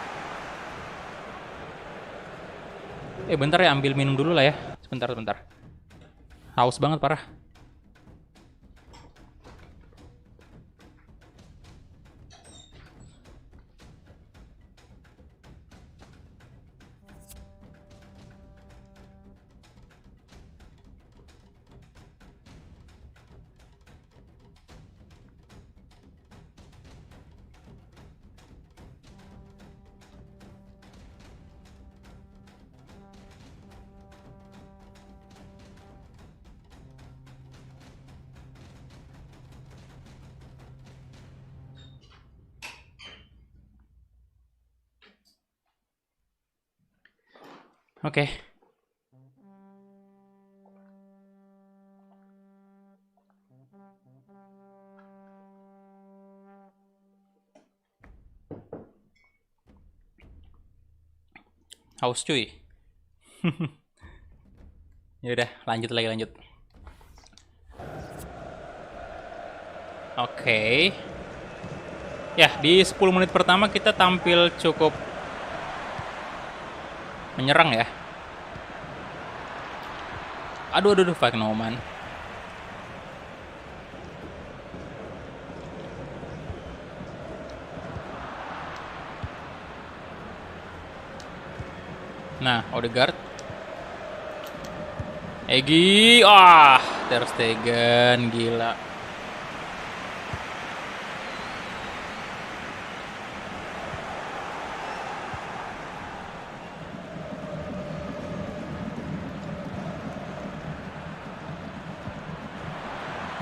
Speaker 1: Bentar ya, ambil minum dulu lah ya. Sebentar. Haus banget parah. Oke. Haus cuy. Ya udah, lanjut. Oke. Ya, di 10 menit pertama kita tampil cukup menyerang ya. Aduh, Pagnoman. Nah, Odegaard. Egy, Ter Stegen, gila.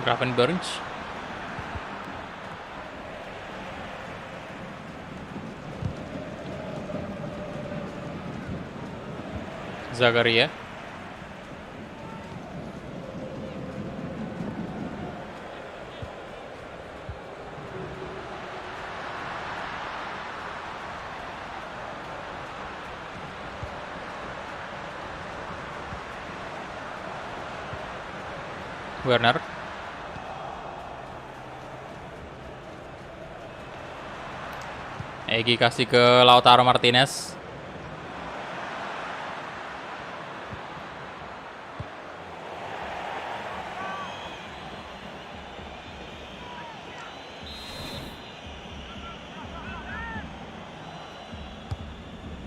Speaker 1: Gravenberch. Zagaria. Werner. Egi kasih ke Lautaro Martinez.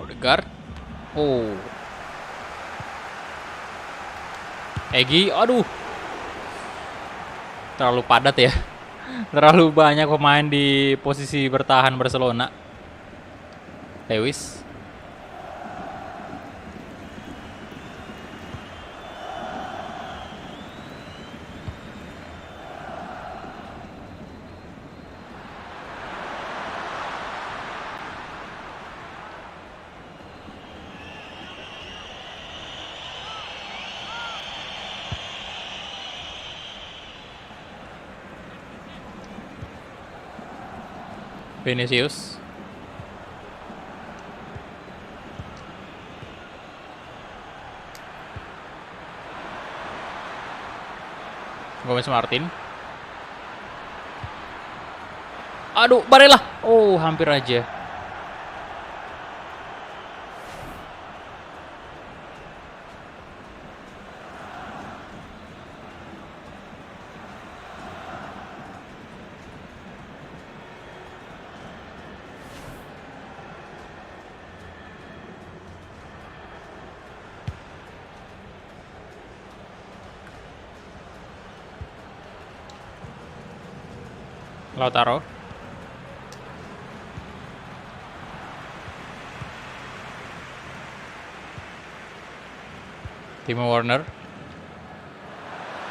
Speaker 1: Odegaard. Oh. Egi, aduh. Terlalu padat ya. Terlalu banyak pemain di posisi bertahan Barcelona. Lewis. Vinicius. Gomez Martin. Aduh, Barella. Oh, hampir aja. Lautaro. Timo Werner.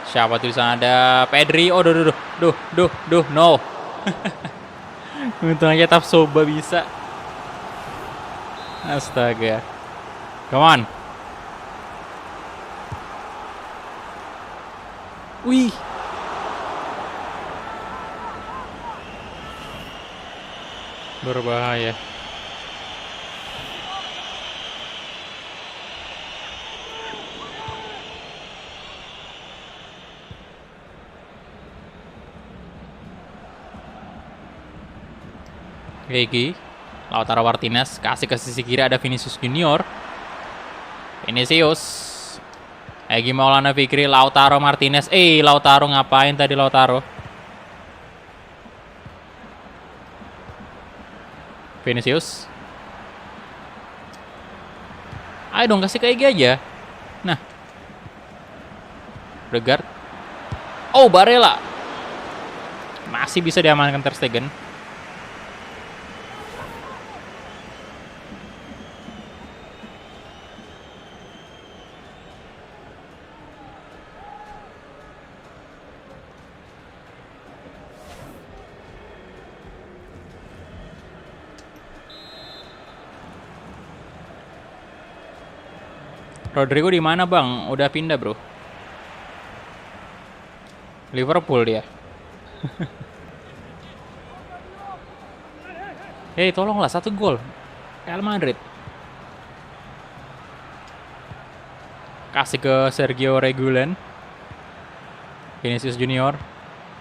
Speaker 1: Siapa tuh di sana? Ada Pedri. Oh, duh, no. Untung aja Tapsoba bisa. Astaga. Come on. Wih. Berbahaya. Egi, Lautaro Martinez kasih ke sisi kiri, ada Vinicius Junior. Vinicius. Egi Maulana Fikri, Lautaro Martinez. Lautaro ngapain tadi Lautaro? Vinicius. Ayo dong, kasih ke Egi aja. Nah. Odegaard. Oh, Barella. Masih bisa diamankan Ter Stegen. Rodrigo di mana, Bang? Udah pindah, Bro. Liverpool dia. Tolonglah 1 gol. Real Madrid. Kasih ke Sergio Reguilon. Vinicius Junior.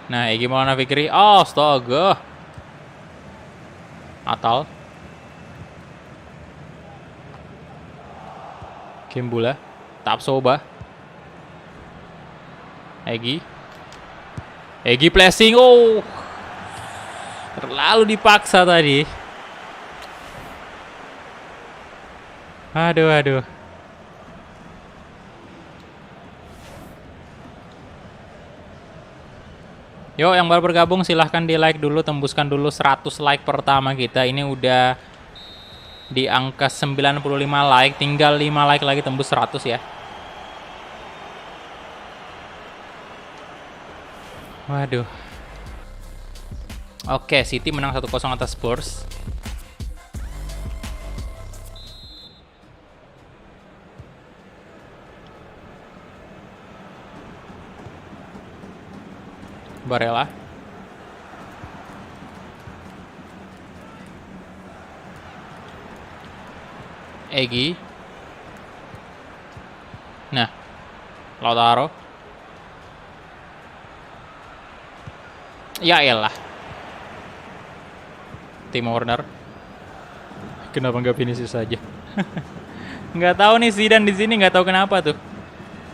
Speaker 1: Nah, Egi Maulana Fikri. Oh, astaga. Atal. Kimbula, Tapsoba, Egi placing. Oh, terlalu dipaksa tadi. Aduh. Yo, yang baru bergabung silahkan di like dulu, tembuskan dulu 100 like pertama kita. Ini udah di angka 95 like, tinggal 5 like lagi tembus 100 ya. Waduh. Oke, City menang 1-0 atas Spurs. Barella. Egi. Nah, Lautaro. Ya elah. Timo Werner. Kenapa nggak Vinicius saja? Nggak tahu nih Zidane di sini, nggak tahu kenapa tuh.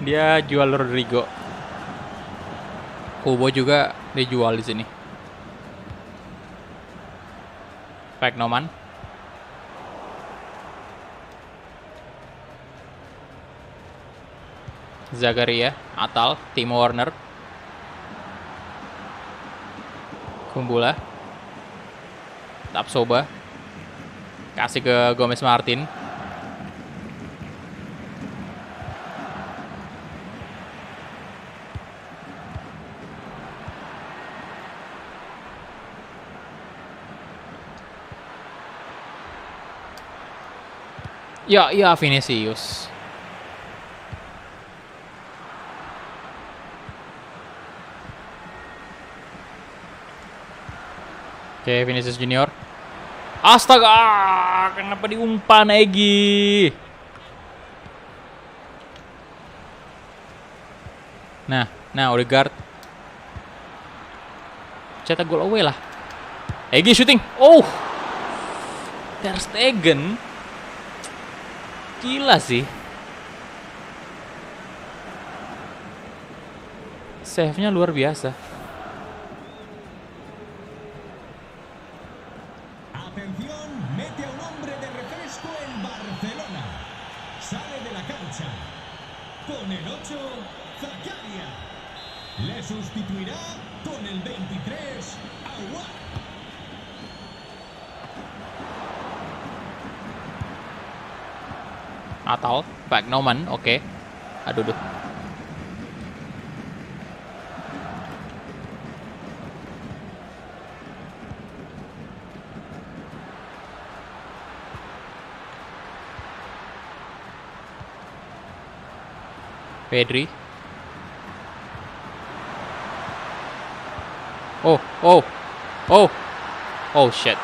Speaker 1: Dia jual Rodrigo. Kubo juga dijual di sini. Peknoman. Zakaria, Atal, Timo Werner. Kumbula. Tapsoba. Kasih ke Gomez Martin. Ya, Vinicius. Oke, Vinicius Junior. Astaga, kenapa diumpan Egy? Nah, Odegaard. Cetak gol away lah. Egy shooting. Oh, Ter Stegen. Gila sih. Save-nya luar biasa.
Speaker 3: Atención, mete a un hombre de refresco en Barcelona. Sale de la cancha. Con el 8, Zakaria. Le sustituirá con el 23, Aouar.
Speaker 1: Atau Peknoman, oke. Aduh. Pedri. Oh shit.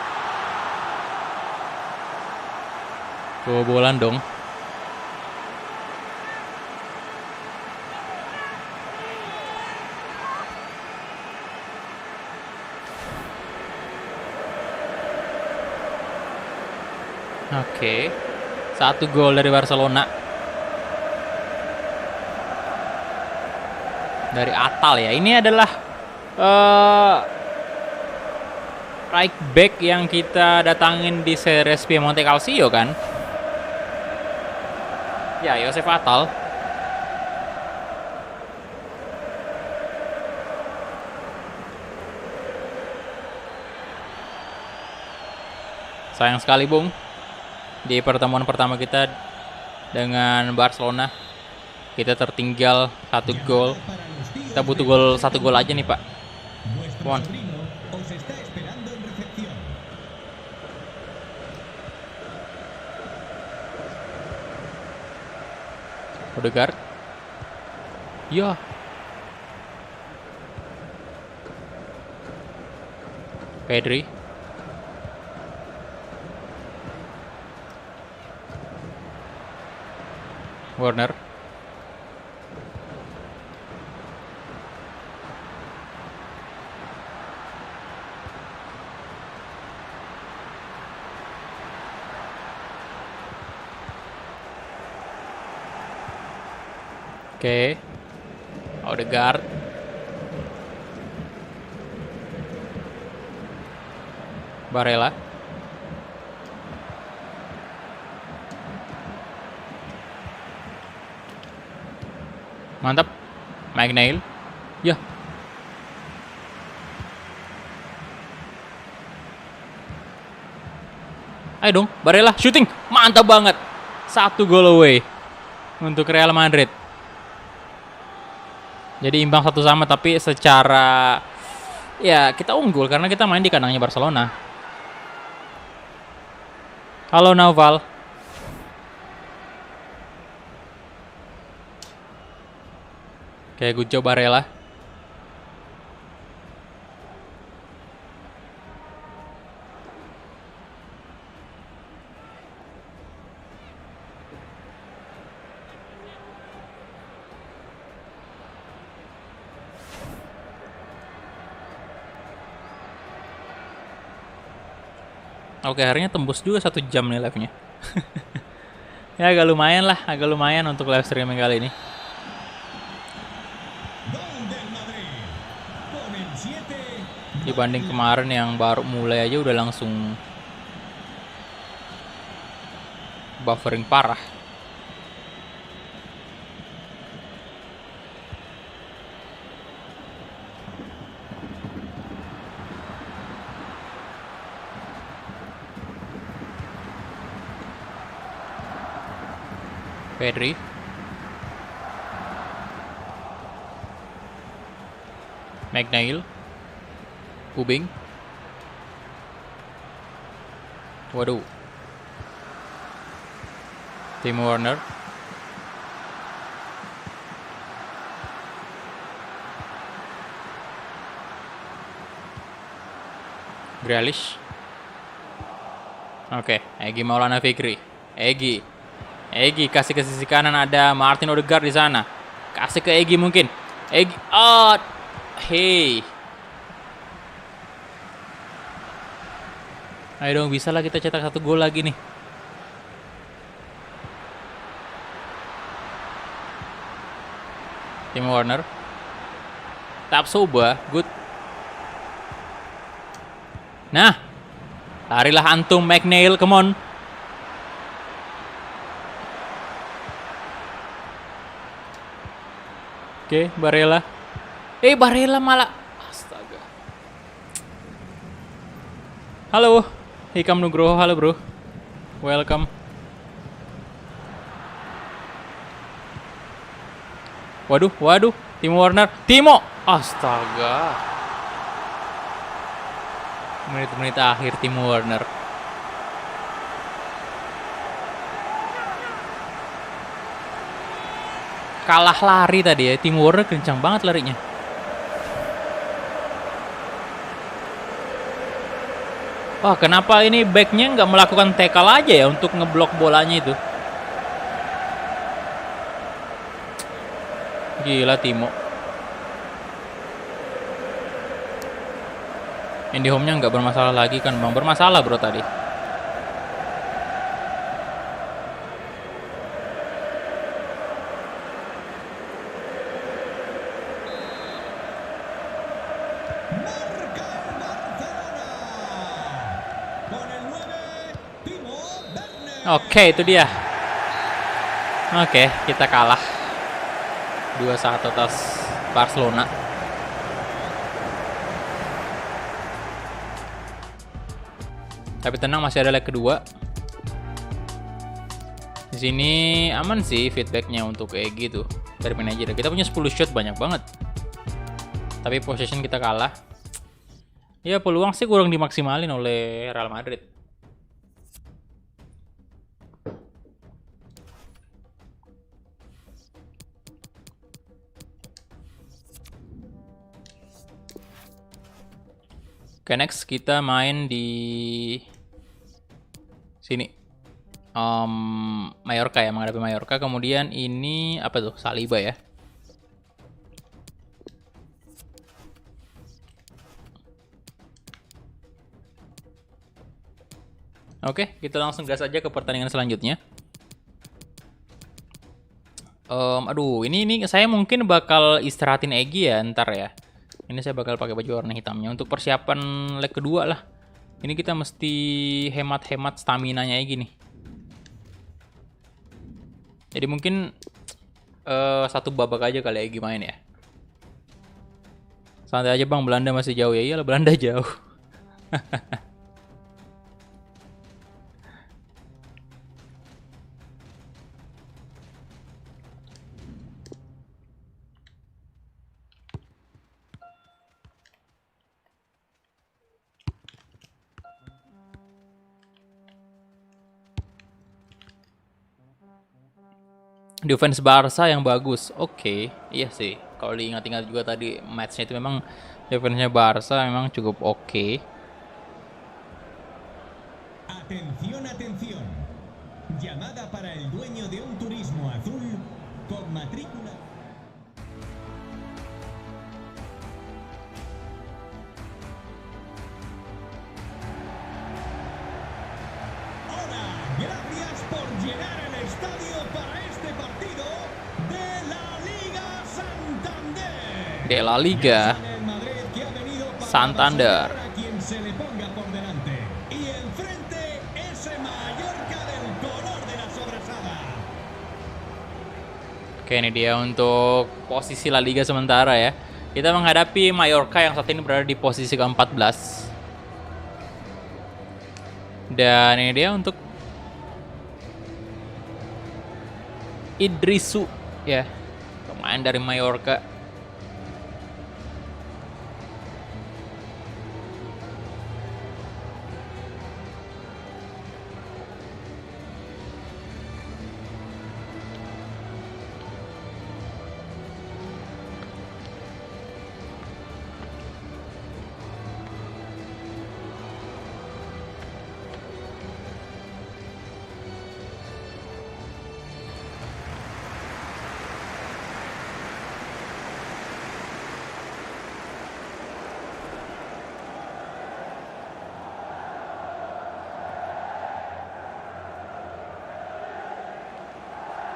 Speaker 1: Kebobolan dong. Oke. 1 gol dari Barcelona. Dari Atal ya. Ini adalah right back yang kita datangin di Series B Monte Calcio kan? Ya, Josef Atal. Sayang sekali, Bung. Di pertemuan pertama kita dengan Barcelona, kita tertinggal 1 gol. Kita butuh 1 gol aja nih, Pak.
Speaker 3: Vuestro
Speaker 1: Come on.
Speaker 3: sobrino os está esperando en recepción.
Speaker 1: Odegaard. Ya. Pedri. Werner. Oke. Odegaard. Barella. Mantap. Magnail. Ya. Ayo dong, Barella shooting. Mantap banget. 1 goal away untuk Real Madrid. Jadi imbang 1-1, tapi secara ya kita unggul karena kita main di kandangnya Barcelona. Halo Naval. Oke, good job Barella. Oke, akhirnya tembus juga 1 jam nih live-nya. Ya agak lumayan lah, agak lumayan untuk live streaming kali ini.
Speaker 3: Gol del Madrid. Con el 7.
Speaker 1: Dibanding kemarin yang baru mulai aja udah langsung buffering parah. Pedri. McNeil. Ubing. Waduh. Timo Werner. Grealish. Oke, Egy Maulana Fikri. Egy kasih ke sisi kanan, ada Martin Odegaard di sana. Kasih ke Egy mungkin. Egy, oh, hey. Ayo dong, bisa lah kita cetak 1 gol lagi nih. Timo Werner. Tapsoba, good. Nah, larilah antum McNeil, come on. Oke, Barella. Barella malah. Astaga. Halo, Hikam Nugroho, halo bro. Welcome. Waduh, Timo Werner. Timo! Astaga. Menit-menit akhir Timo Werner. Kalah lari tadi ya, Timo Werner kencang banget larinya. Wah, kenapa ini backnya nggak melakukan tackle aja ya untuk ngeblok bolanya itu? Gila Timo. IndiHome-nya nggak bermasalah lagi kan bang? Bermasalah bro tadi.
Speaker 3: Marca el Barcelona. Con el 9, Timo Werner.
Speaker 1: Oke, itu dia. Oke, kita kalah 2-1 atas Barcelona. Tapi tenang, masih ada leg kedua. Di sini aman sih feedbacknya untuk Egy tuh dari manajer. Kita punya 10 shot, banyak banget. Tapi possession kita kalah. Ya peluang sih kurang dimaksimalin oleh Real Madrid. Oke, next kita main di sini. Mallorca ya, menghadapi Mallorca. Kemudian ini apa tuh? Saliba ya. Oke, kita langsung gas aja ke pertandingan selanjutnya. Aduh, ini saya mungkin bakal istirahatin Egy ya ntar ya. Ini saya bakal pakai baju warna hitamnya untuk persiapan leg kedua lah. Ini kita mesti hemat-hemat stamina-nya Egy nih. Jadi mungkin 1 babak aja kali Egy main ya. Santai aja bang, Belanda masih jauh ya. Iyalah, Belanda jauh. Defense Barca yang bagus. Oke, iya sih. Kalau diingat-ingat juga tadi matchnya itu memang defense-nya Barca memang cukup oke.
Speaker 3: Atención, atención. Llamada para el dueño de un turismo azul con matrícula.
Speaker 1: Oke, La Liga.
Speaker 3: El Madrid que ha venido para
Speaker 1: Santander.
Speaker 3: masacar a quien se le ponga por delante. Y enfrente ese Mallorca del color de la sobrasada.
Speaker 1: Oke, ini dia untuk posisi La Liga sementara ya. Kita menghadapi Mallorca yang saat ini berada di posisi ke-14. Dan ini dia untuk Idrisu ya, pemain dari Mallorca.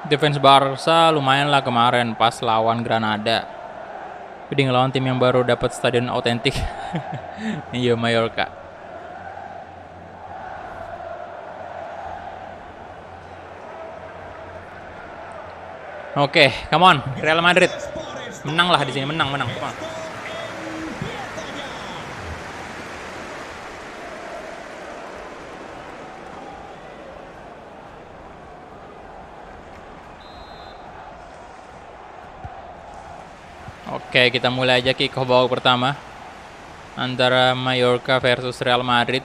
Speaker 1: Defense Barca lumayan lah kemarin pas lawan Granada. Tapi ngelawan tim yang baru dapat stadion autentik. Iya, Mallorca. Oke, come on, Real Madrid. Menang lah di sini, menang. Come on. Oke, kita mulai aja kick off babak pertama antara Mallorca versus Real Madrid.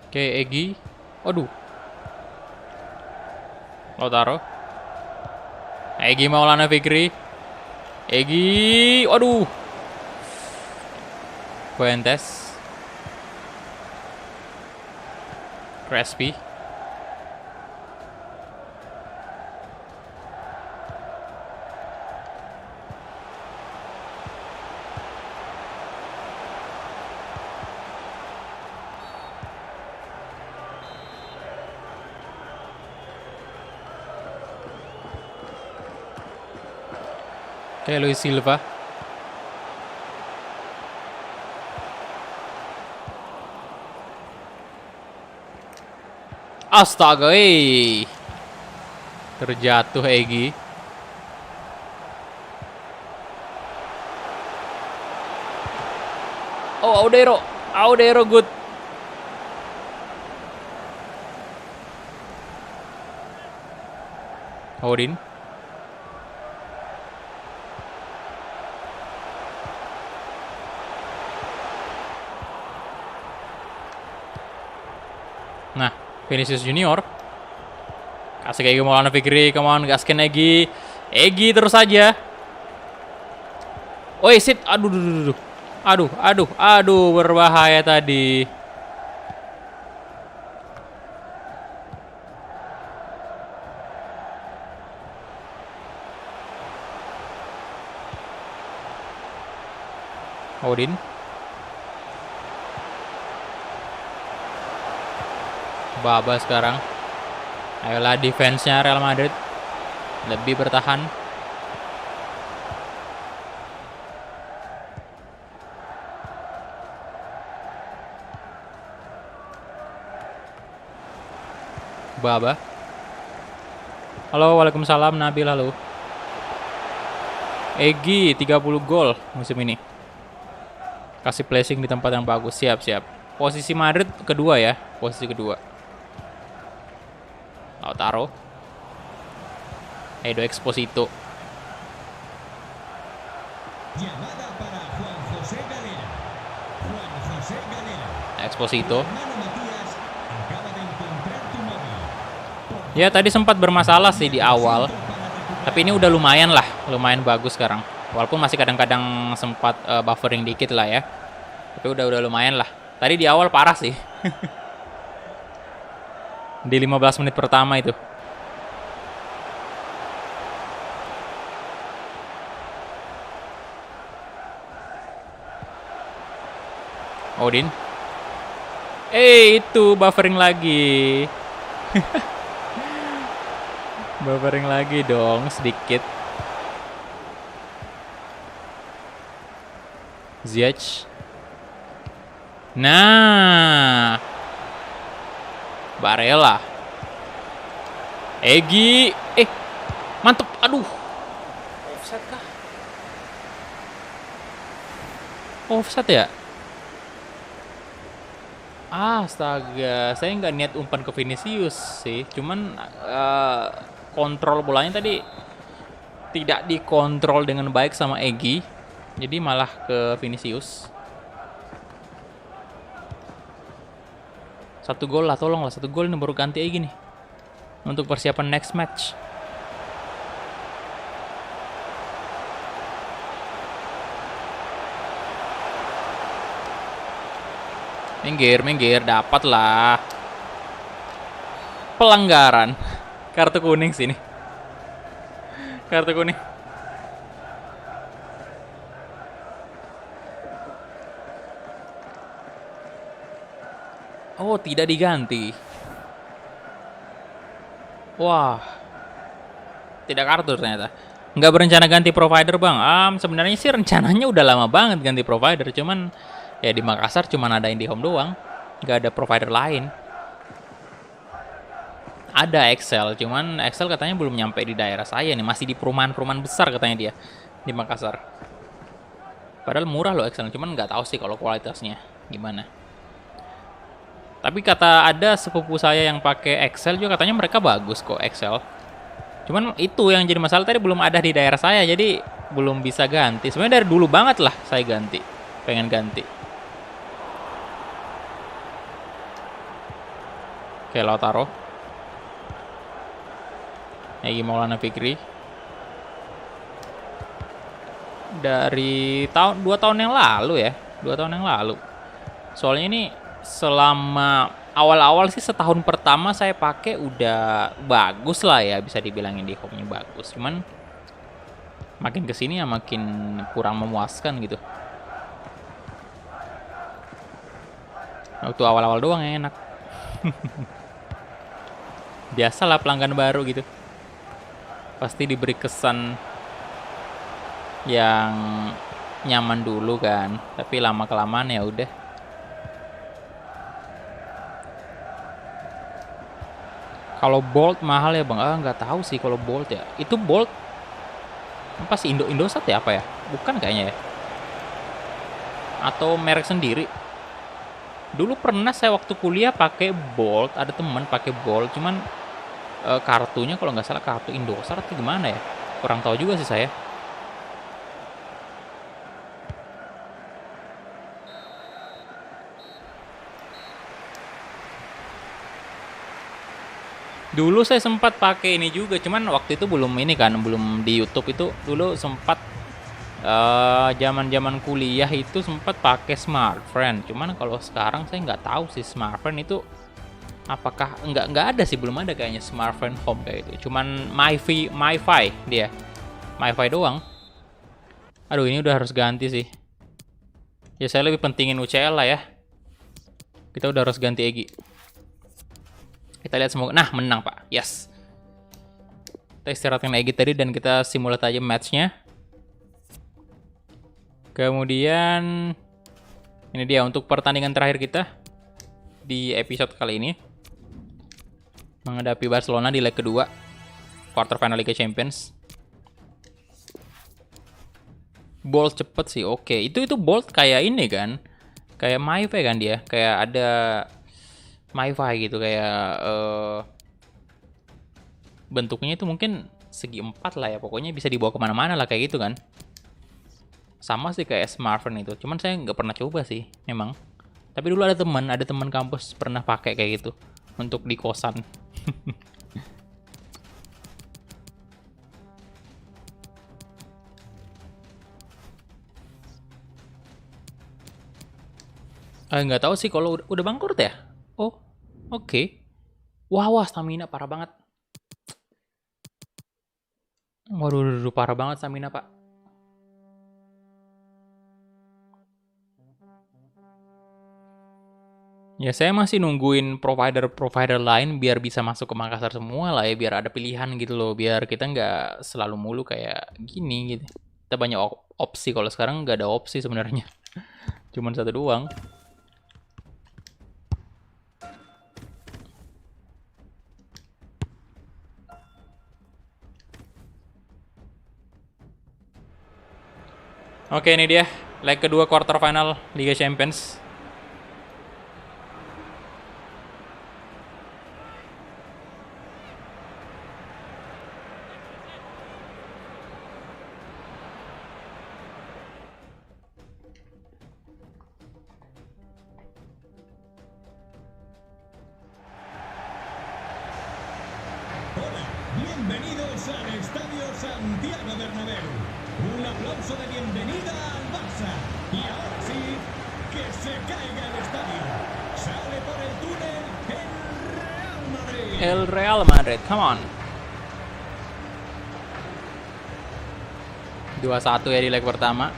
Speaker 1: Oke, Egy. Waduh. Lautaro. Egy Maulana Fikri. Egy. Waduh. Fuentes. Crespi. Oke, Luis Silva. Astaga, terjatuh Egy. Oh, Audero good. Odin. Nah, Vinicius Junior. Kasih kayak Maulana Fikri, come on, gaskin Egy. Egy terus aja. Woi, sit. Aduh, berbahaya tadi. Odin. Baba sekarang. Ayolah defense-nya Real Madrid lebih bertahan. Baba. Halo, waalaikumsalam Nabil, halo. Egy 30 gol musim ini. Kasih placing di tempat yang bagus, siap. Posisi Madrid kedua ya, posisi kedua. Lautaro. Edo Exposito.
Speaker 3: Llamada para Juan José Galera.
Speaker 1: Exposito.
Speaker 3: Hermano Matías acaba de encontrar tu móvil.
Speaker 1: Ya tadi sempat bermasalah sih di awal. Tapi ini udah lumayan bagus sekarang. Walaupun masih kadang-kadang sempat buffering dikit lah ya. Tapi udah lumayan lah. Tadi di awal parah sih. Di 15 menit pertama itu. Odin. Itu buffering lagi. Buffering lagi dong sedikit. Ziyech. Nah. Barella. Egy. Mantep. Aduh. Offside kah? Offside ya? Astaga, saya nggak niat umpan ke Vinicius sih, cuman kontrol bolanya tadi tidak dikontrol dengan baik sama Egy, jadi malah ke Vinicius. 1 gol lah, tolonglah 1 gol ini baru ganti Egy nih untuk persiapan next match. Minggir, dapat lah. Pelanggaran. Kartu kuning sini. Kartu kuning. Oh, tidak diganti. Wah. Tidak kartu ternyata. Nggak berencana ganti provider, Bang. Sebenarnya sih rencananya udah lama banget ganti provider, cuman ya di Makassar cuma ada IndiHome doang, nggak ada provider lain. Ada Excel, cuman Excel katanya belum nyampe di daerah saya nih, masih di perumahan-perumahan besar katanya dia di Makassar. Padahal murah loh Excel, cuman nggak tahu sih kalau kualitasnya gimana. Tapi kata ada sepupu saya yang pakai Excel juga katanya mereka bagus kok Excel. Cuman itu yang jadi masalah tadi belum ada di daerah saya, jadi belum bisa ganti. Sebenarnya dari dulu banget lah saya ganti, pengen ganti. Oke, Lautaro. Egy Maulana Fikri. Dari 2 tahun yang lalu ya. 2 tahun yang lalu. Soalnya ini selama awal-awal sih setahun pertama saya pakai udah bagus lah ya. Bisa dibilangin di home-nya bagus. Cuman makin kesini ya makin kurang memuaskan gitu. Waktu awal-awal doang yang enak. Biasalah pelanggan baru gitu, pasti diberi kesan yang nyaman dulu kan, tapi lama kelamaan ya udah. Kalau Bolt mahal ya Bang? Nggak tahu sih kalau Bolt ya. Itu Bolt apa sih, Indosat ya apa ya? Bukan kayaknya ya. Atau merek sendiri. Dulu pernah saya waktu kuliah pakai Bolt, ada teman pakai Bolt, cuman kartunya kalau nggak salah kartu Indosat atau gimana ya, kurang tahu juga sih saya. Dulu saya sempat pakai ini juga, cuman waktu itu belum ini kan, belum di YouTube itu. Dulu sempat zaman kuliah itu sempat pakai smartphone, cuman kalau sekarang saya nggak tahu sih smartphone itu apakah nggak ada sih, belum ada kayaknya smartphone home kayak itu. Cuman MiFi dia, MiFi doang. Aduh, ini udah harus ganti sih. Ya saya lebih pentingin UCL lah ya. Kita udah harus ganti Egy. Kita lihat semoga. Nah, menang Pak. Yes. Kita istirahatkan Egy tadi dan kita simulat aja matchnya. Kemudian ini dia untuk pertandingan terakhir kita di episode kali ini, menghadapi Barcelona di leg kedua quarter final Liga Champions. Bolt cepet sih, oke. Itu Bolt kayak ini kan, kayak MiFi kan dia, kayak ada MiFi gitu, kayak bentuknya itu mungkin segi 4 lah ya, pokoknya bisa dibawa kemana-mana lah kayak gitu kan. Sama sih kayak smartphone itu, cuman saya nggak pernah coba sih memang. Tapi dulu ada teman kampus pernah pakai kayak gitu untuk di kosan. Nggak tahu sih kalau udah bangkrut ya. Oh, oke. Wah, stamina parah banget. Waduh, parah banget stamina, Pak. Ya, saya masih nungguin provider-provider lain biar bisa masuk ke Makassar semua lah ya, biar ada pilihan gitu loh, biar kita nggak selalu mulu kayak gini gitu. Kita banyak opsi, kalau sekarang nggak ada opsi sebenarnya. Cuman satu doang. Oke, ini dia leg kedua quarter final Liga Champions.
Speaker 3: Hola, bienvenidos al Estadio Santiago Bernabéu. Un aplauso de bienvenida al Barça. Y ahora sí, que se caiga el estadio. Sale por el túnel el Real Madrid.
Speaker 1: El Real Madrid, come on. 2-1 ya di leg pertama.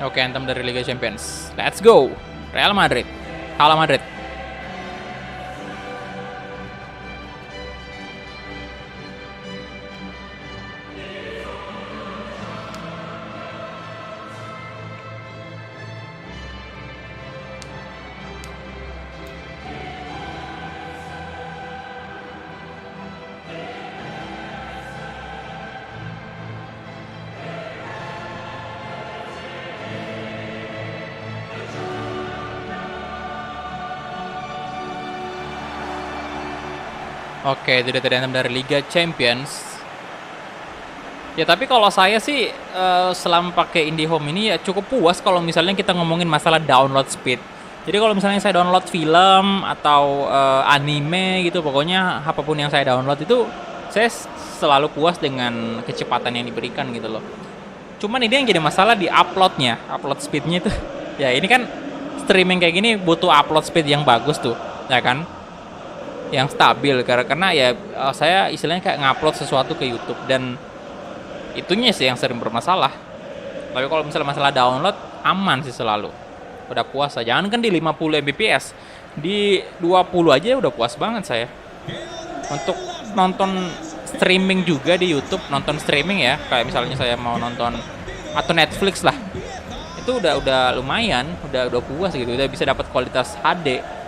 Speaker 1: Oke, anthem dari Liga Champions. Let's go. Real Madrid. Hala Madrid. Oke, itu dia tadi anthem dari Liga Champions. Ya, tapi kalau saya sih selama pakai IndiHome ini ya cukup puas kalau misalnya kita ngomongin masalah download speed. Jadi kalau misalnya saya download film atau anime gitu, pokoknya apapun yang saya download itu saya selalu puas dengan kecepatan yang diberikan gitu loh. Cuman ini yang jadi masalah di uploadnya, upload speednya itu. Ya ini kan streaming kayak gini butuh upload speed yang bagus tuh, ya kan? Yang stabil karena ya saya istilahnya kayak ngupload sesuatu ke YouTube dan itunya sih yang sering bermasalah. Tapi kalau misalnya masalah download aman sih selalu. Udah puas aja. Jangan kan di 50 Mbps, di 20 aja udah puas banget saya. Untuk nonton streaming juga di YouTube, nonton streaming ya, kayak misalnya saya mau nonton atau Netflix lah. Itu udah lumayan, udah puas gitu, udah bisa dapat kualitas HD.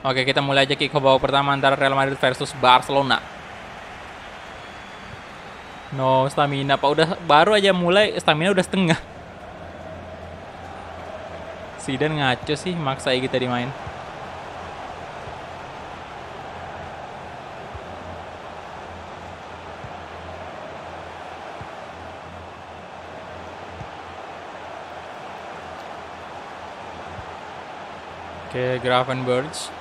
Speaker 1: Oke, kita mulai aja kick babak pertama antara Real Madrid versus Barcelona. No, stamina Pak, udah baru aja mulai stamina udah setengah. Zidane ngaco sih maksa kita dimain. Oke, Gravenberch.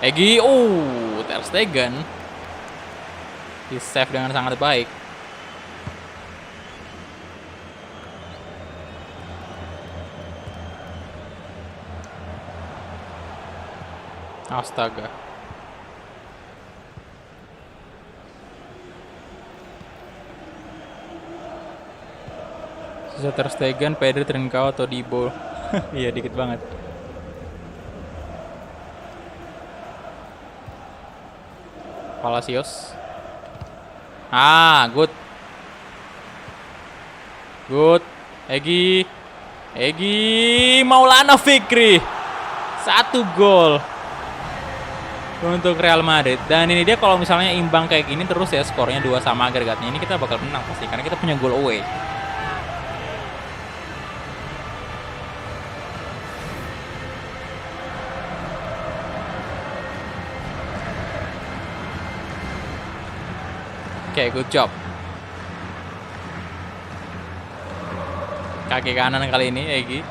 Speaker 1: Egi, Ter Stegen. Di save dengan sangat baik. Astaga. Sisa Ter Stegen, Pedri, Trincao, atau Dibo. Iya, dikit banget. Palacios. Good. Egi Maulana Fikri. 1 gol untuk Real Madrid. Dan ini dia kalau misalnya imbang kayak gini terus ya, skornya 2 sama agregatnya, ini kita bakal menang pasti karena kita punya gol away. Oke, good job. Kaki kanan kali ini, Egi.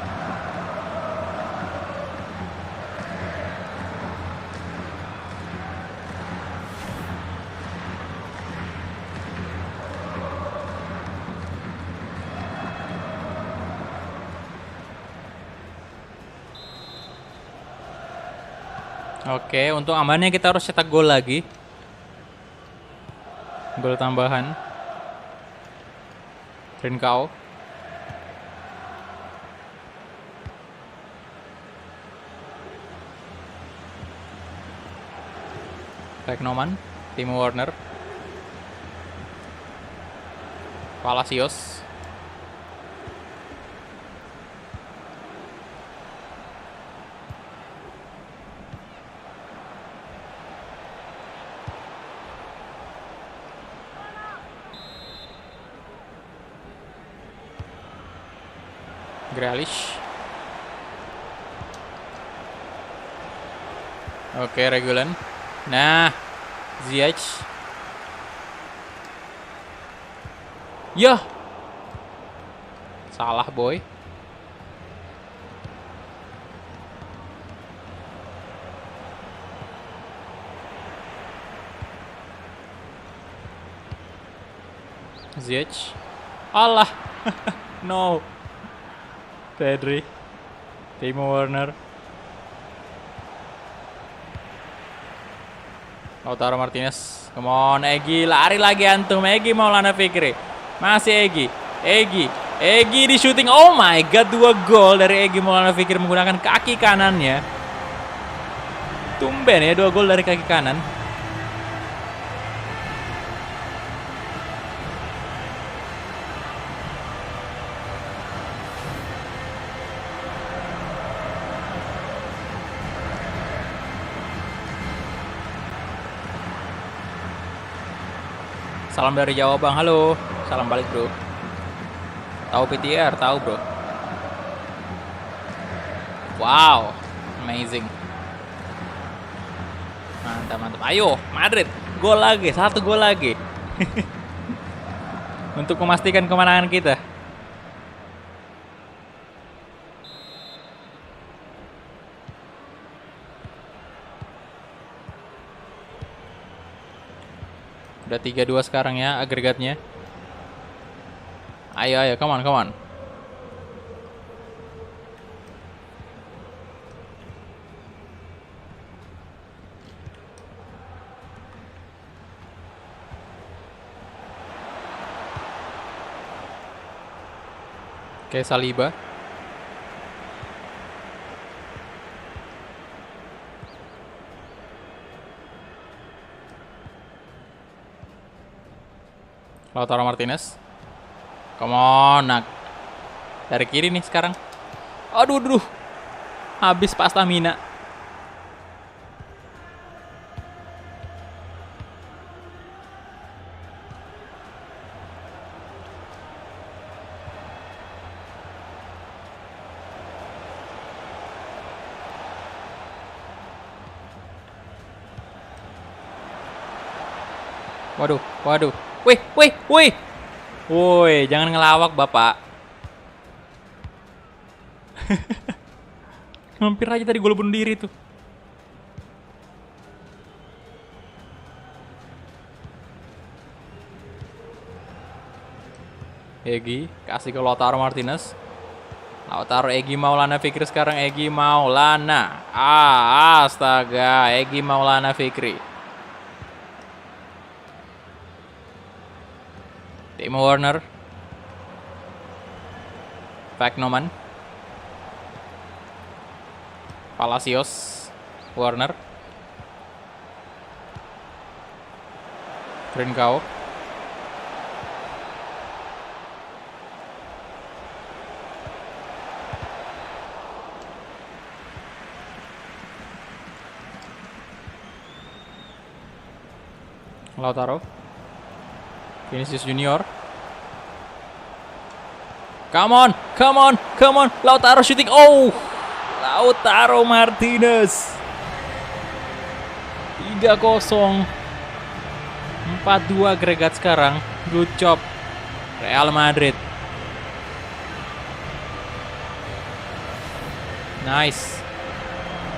Speaker 1: Oke, untuk amannya kita harus cetak gol lagi. Gol tambahan. Trincao. Teknoman, Timo Werner. Palacios. Grealish. Oke, Regulan. Nah, Ziyech. Yah. Salah, boy. Ziyech. Allah. No. Pedri. Timo Werner. Lautaro Martinez. Come on, Egy. Lari lagi antum. Egy Maulana Fikri. Masih Egy. Egy di shooting. Oh my god, 2 gol dari Egy Maulana Fikri menggunakan kaki kanannya. Tumben ya 2 gol dari kaki kanan. Salam dari Jawa Bang, halo. Salam balik bro. Tahu PTR, tahu bro. Wow, amazing. Mantap. Ayo, Madrid, gol lagi, 1 gol lagi. Untuk memastikan kemenangan kita. Udah 3-2 sekarang ya agregatnya. Ayo, come on. Oke, Saliba. Lautaro Martinez. Come on, nak. Dari kiri nih sekarang. Aduh. Habis pas stamina. Waduh. Wih. Woi, jangan ngelawak, Bapak. Hampir aja tadi gol bunuh diri tuh. Egy kasih ke Lautaro Martinez. Lautaro, Egy Maulana Fikri sekarang. Egy Maulana. Astaga, Egy Maulana Fikri. Timo Werner. Teknoman. Palacios. Werner. Trincao. Lautaro. Vinicius Junior. Come on. Lautaro shooting. Oh, Lautaro Martinez. 3-0. 4-2 agregat sekarang. Good job Real Madrid. Nice.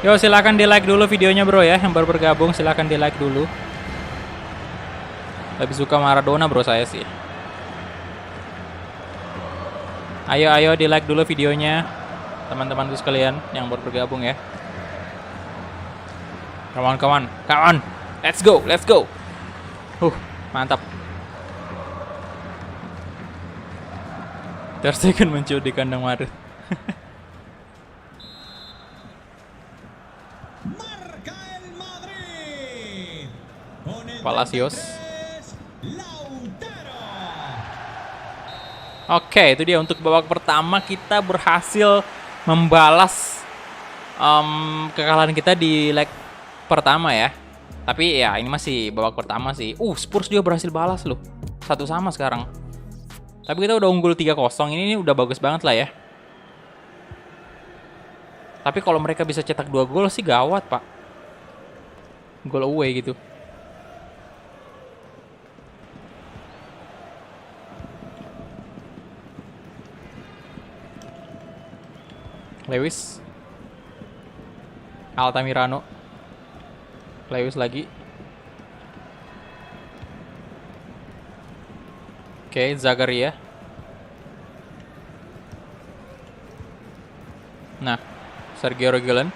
Speaker 1: Yo, silakan di like dulu videonya bro ya. Yang baru bergabung silakan di like dulu. Lebih suka Maradona bro saya sih. Ayo di like dulu videonya teman-temanku sekalian yang baru bergabung ya. Come on, come on, come on. Let's go, let's go. Mantap. Ter Stegen muncul di kandang Madrid.
Speaker 3: Marca el Madrid. Con el
Speaker 1: Palacios.
Speaker 3: 33, Lautaro.
Speaker 1: Oke, itu dia untuk babak pertama kita berhasil membalas kekalahan kita di leg pertama ya. Tapi ya ini masih babak pertama sih. Spurs juga berhasil balas loh. 1-1 sekarang. Tapi kita udah unggul 3-0. Ini udah bagus banget lah ya. Tapi kalau mereka bisa cetak 2 gol sih gawat, Pak. Gol away gitu. Lewis. Altamirano. Lewis lagi. Oke, Zakaria. Nah, Sergio Reguilon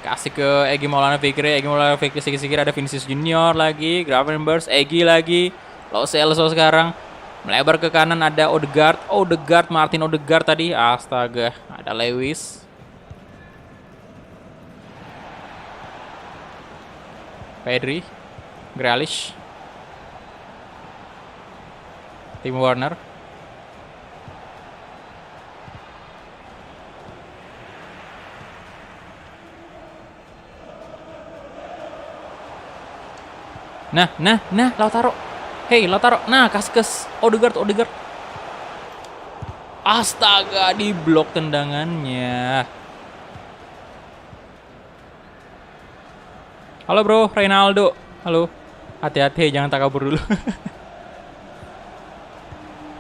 Speaker 1: kasih ke Egy Maulana Fikri. Egy Maulana Fikri sikit-sikit ada Vinicius Junior lagi, Gravenberch, Egy lagi, Lo Celso sekarang melebar ke kanan ada Odegaard, Martin Odegaard tadi. Astaga, ada Lewis. Pedri, Grealish, Timo Werner. Nah, Lautaro. Hey, Lautaro. Nah, kasih ke Odegaard. Astaga, di blok tendangannya. Halo bro, Ronaldo. Halo. Hati-hati, jangan takabur dulu.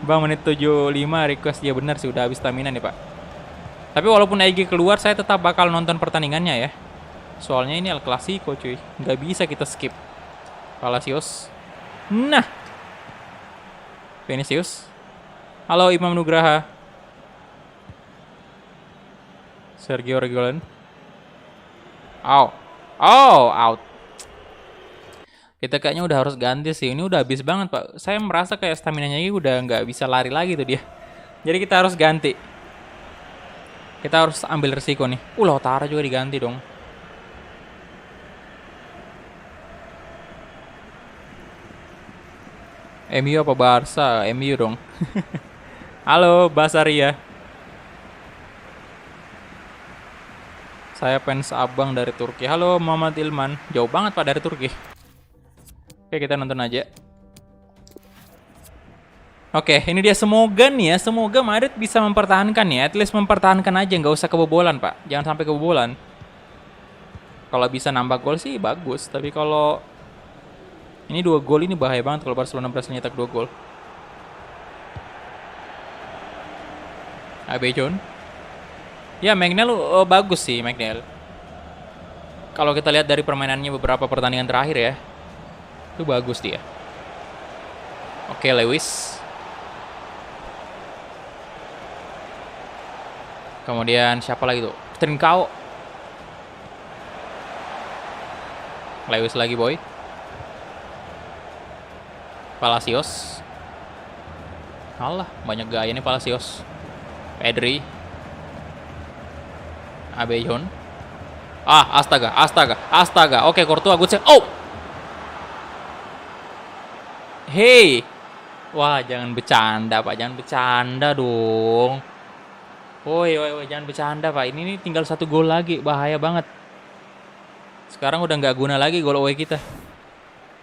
Speaker 1: Bang, menit 75 request. Ya benar sih, udah habis stamina nih, Pak. Tapi walaupun Egy keluar, saya tetap bakal nonton pertandingannya ya. Soalnya ini El Clasico cuy. Nggak bisa kita skip. Palacios. Nah. Vinicius. Halo Imam Nugraha. Sergio Reguilon. Out. Kita kayaknya udah harus ganti sih. Ini udah habis banget, Pak. Saya merasa kayak stamina-nya ini udah nggak bisa lari lagi tuh dia. Jadi kita harus ganti. Kita harus ambil resiko nih. Lautaro juga diganti dong. MU apa Barca? MU dong. Halo, Basaria. Saya fans abang dari Turki. Halo, Muhammad Ilman. Jauh banget Pak dari Turki. Oke, kita nonton aja. Oke, ini dia. Semoga nih ya. Semoga Madrid bisa mempertahankan ya. At least mempertahankan aja. Nggak usah kebobolan, Pak. Jangan sampai kebobolan. Kalau bisa nambah gol sih bagus. Tapi kalau ini 2 gol ini bahaya banget kalau Barcelona berhasil nyetak 2 gol. Abejon. Ya, McNeil bagus sih, McNeil. Kalau kita lihat dari permainannya beberapa pertandingan terakhir ya, itu bagus dia. Oke, Lewis. Kemudian siapa lagi tuh? Trincao. Lewis lagi, boy. Palacios. Alah, banyak gaya nih Palacios. Pedri. Abejon. Astaga. Oke, Courtois good save. Hey. Wah, jangan bercanda, Pak. Jangan bercanda dong. Woi, jangan bercanda, Pak. Ini tinggal 1 gol lagi. Bahaya banget. Sekarang udah nggak guna lagi gol away kita.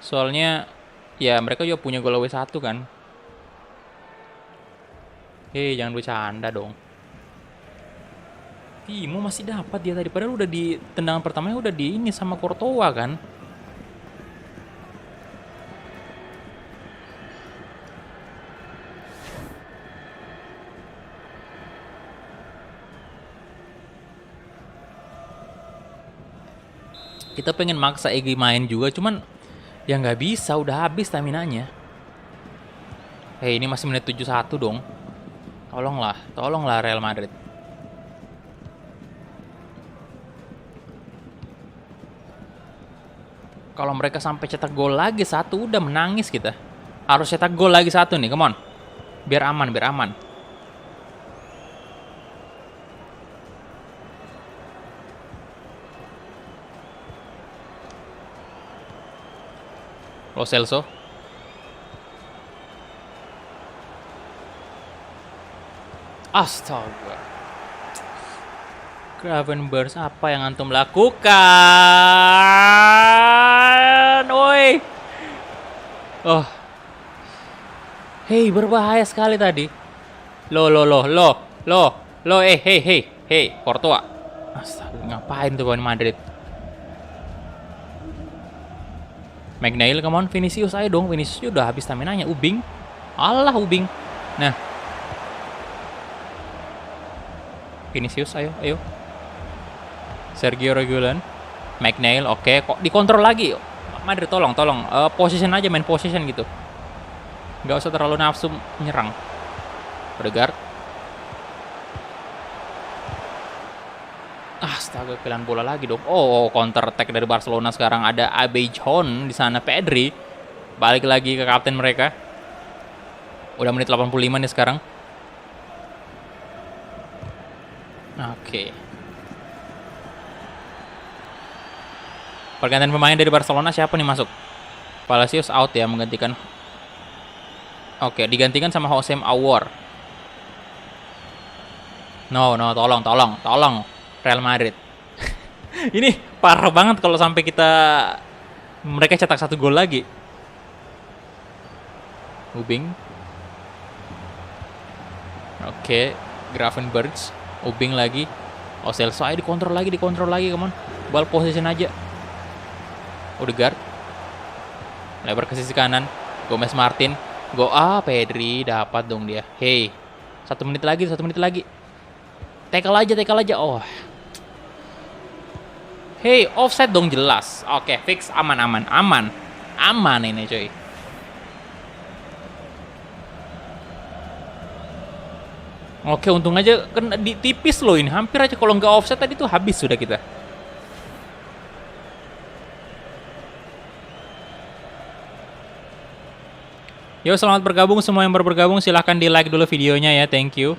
Speaker 1: Soalnya ya mereka juga punya gol away 1 kan. Hei, jangan bercanda dong. Timo masih dapat dia tadi. Padahal udah di tendangan pertamanya udah di ini sama Courtois kan. Kita pengen maksa Egy main juga, cuman ya nggak bisa, udah habis stamina-nya. Hei, ini masih menit 71 dong. Tolonglah Real Madrid. Kalau mereka sampai cetak gol lagi satu, udah menangis kita. Harus cetak gol lagi satu nih, come on. Biar aman, biar aman. Lo Celso. Astaga. Gravenberch, apa yang antum lakukan? Oi. Oh. Hei, berbahaya sekali tadi. Lo, hei, Courtois. Astaga, ngapain tuh pemain Madrid? McNeil, come on, Vinicius, ayo dong. Vinicius udah habis stamina-nya. Ubing. Alah, Ubing. Nah. Vinicius, ayo. Sergio Reguilon. McNeil, oke. Kok dikontrol lagi? Madrid, tolong. Position aja, main position gitu. Nggak usah terlalu nafsu menyerang. Odegaard. Astaga, kehilangan bola lagi dong. Oh, counter attack dari Barcelona sekarang. Ada Abeyjon di sana, Pedri. Balik lagi ke kapten mereka. Udah menit 85 nih sekarang. Oke. Pergantian pemain dari Barcelona, siapa nih masuk? Palacios out ya, menggantikan. Oke, digantikan sama Hosem Aouar. No, tolong. Real Madrid. Ini parah banget kalau sampai mereka cetak satu gol lagi. Ubing. Oke, Gravenberch. Ubing lagi. Oh, Celso ayo dikontrol lagi, come on. Ball position aja. Odegaard. Lebar ke sisi kanan. Gomez Martin. Pedri dapat dong dia. Hey. 1 menit lagi. Tackle aja. Oh. Hey, offside dong jelas. Oke, fix, aman ini coy. Oke, untung aja kan tipis loh ini. Hampir aja kalau nggak offside tadi tuh habis sudah kita. Yo, selamat bergabung semua yang baru bergabung. Silahkan di like dulu videonya ya, thank you.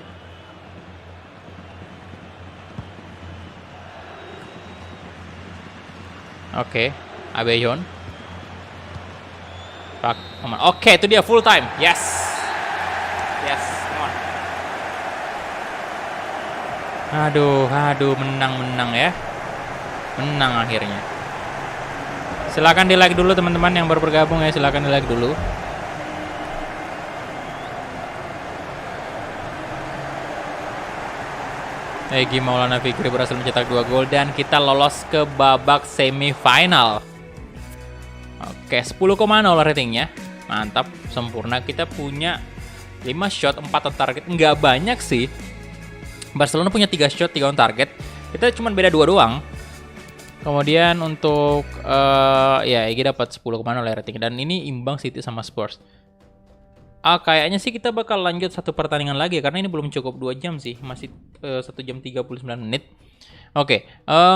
Speaker 1: Oke, Abeyjon. Oke, itu dia full time. Yes, come on. Aduh, menang ya. Menang akhirnya. Silakan di like dulu teman-teman yang baru bergabung ya, silakan di like dulu. Egy Maulana Fikri berhasil mencetak 2 gol dan kita lolos ke babak semifinal. Oke, 10,0 ratingnya. Mantap, sempurna. Kita punya 5 shot, 4 on target. Nggak banyak sih. Barcelona punya 3 shot, 3 on target. Kita cuma beda 2 doang. Kemudian untuk Egy dapat 10,0 rating. Dan ini imbang City sama Spurs. Kayaknya sih kita bakal lanjut satu pertandingan lagi karena ini belum cukup 2 jam sih, masih 1 jam 39 menit. Oke,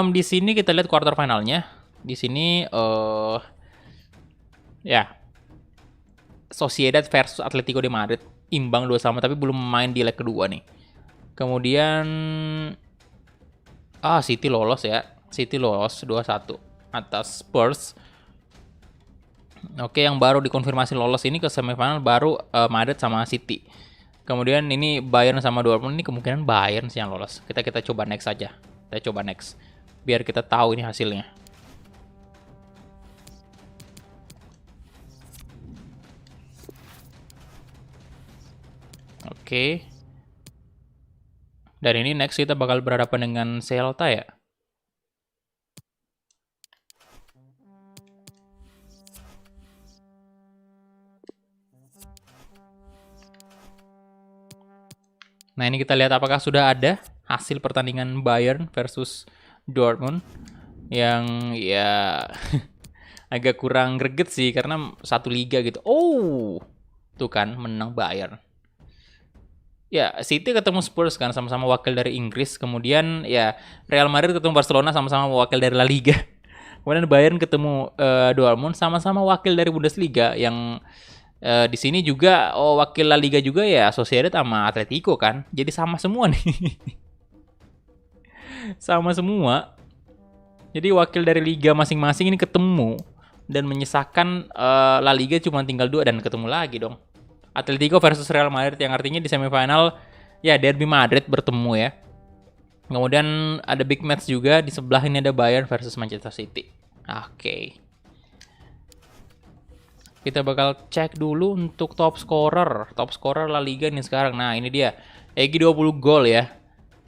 Speaker 1: di sini kita lihat quarter finalnya. Di sini Sociedad versus Atletico de Madrid imbang 2-2 tapi belum main di leg kedua nih. Kemudian City lolos ya. City lolos 2-1 atas Spurs. Oke, yang baru dikonfirmasi lolos ini ke semifinal baru Madrid sama City. Kemudian ini Bayern sama Dortmund, ini kemungkinan Bayern sih yang lolos. Kita coba next aja. Kita coba next. Biar kita tahu ini hasilnya. Oke. Dan ini next kita bakal berhadapan dengan Celta ya. Nah, ini kita lihat apakah sudah ada hasil pertandingan Bayern versus Dortmund yang ya agak kurang greget sih karena satu liga gitu. Oh, tuh kan menang Bayern. Ya, City ketemu Spurs kan sama-sama wakil dari Inggris. Kemudian ya Real Madrid ketemu Barcelona sama-sama wakil dari La Liga. Kemudian Bayern ketemu Dortmund, sama-sama wakil dari Bundesliga yang di sini juga wakil La Liga juga ya Sociedad sama Atletico kan. Jadi sama semua nih. Sama semua. Jadi wakil dari liga masing-masing ini ketemu dan menyisakan La Liga cuma tinggal 2 dan ketemu lagi dong. Atletico versus Real Madrid yang artinya di semifinal ya derby Madrid bertemu ya. Kemudian ada big match juga di sebelah ini ada Bayern versus Manchester City. Oke. Kita bakal cek dulu untuk top scorer. Top scorer La Liga nih sekarang. Nah, ini dia. Egy 20 gol ya.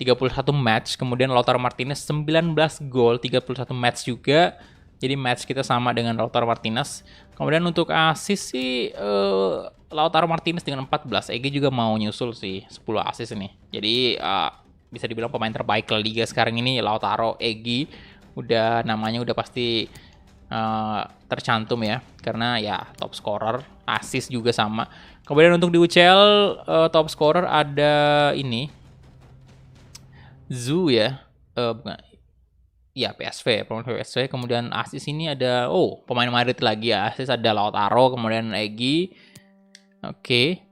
Speaker 1: 31 match. Kemudian Lautaro Martinez 19 gol, 31 match juga. Jadi match kita sama dengan Lautaro Martinez. Kemudian untuk assist sih Lautaro Martinez dengan 14. Egy juga mau nyusul sih 10 assist ini. Jadi bisa dibilang pemain terbaik La Liga sekarang ini Lautaro, Egy. Udah namanya udah pasti tercantum ya. Karena ya top scorer, assist juga sama. Kemudian untuk di UCL top scorer ada ini Zu ya. Bukan. Ya PSV, pemain PSV. Kemudian assist ini ada pemain Madrid lagi ya. Assist ada Lautaro, kemudian Egy. Oke.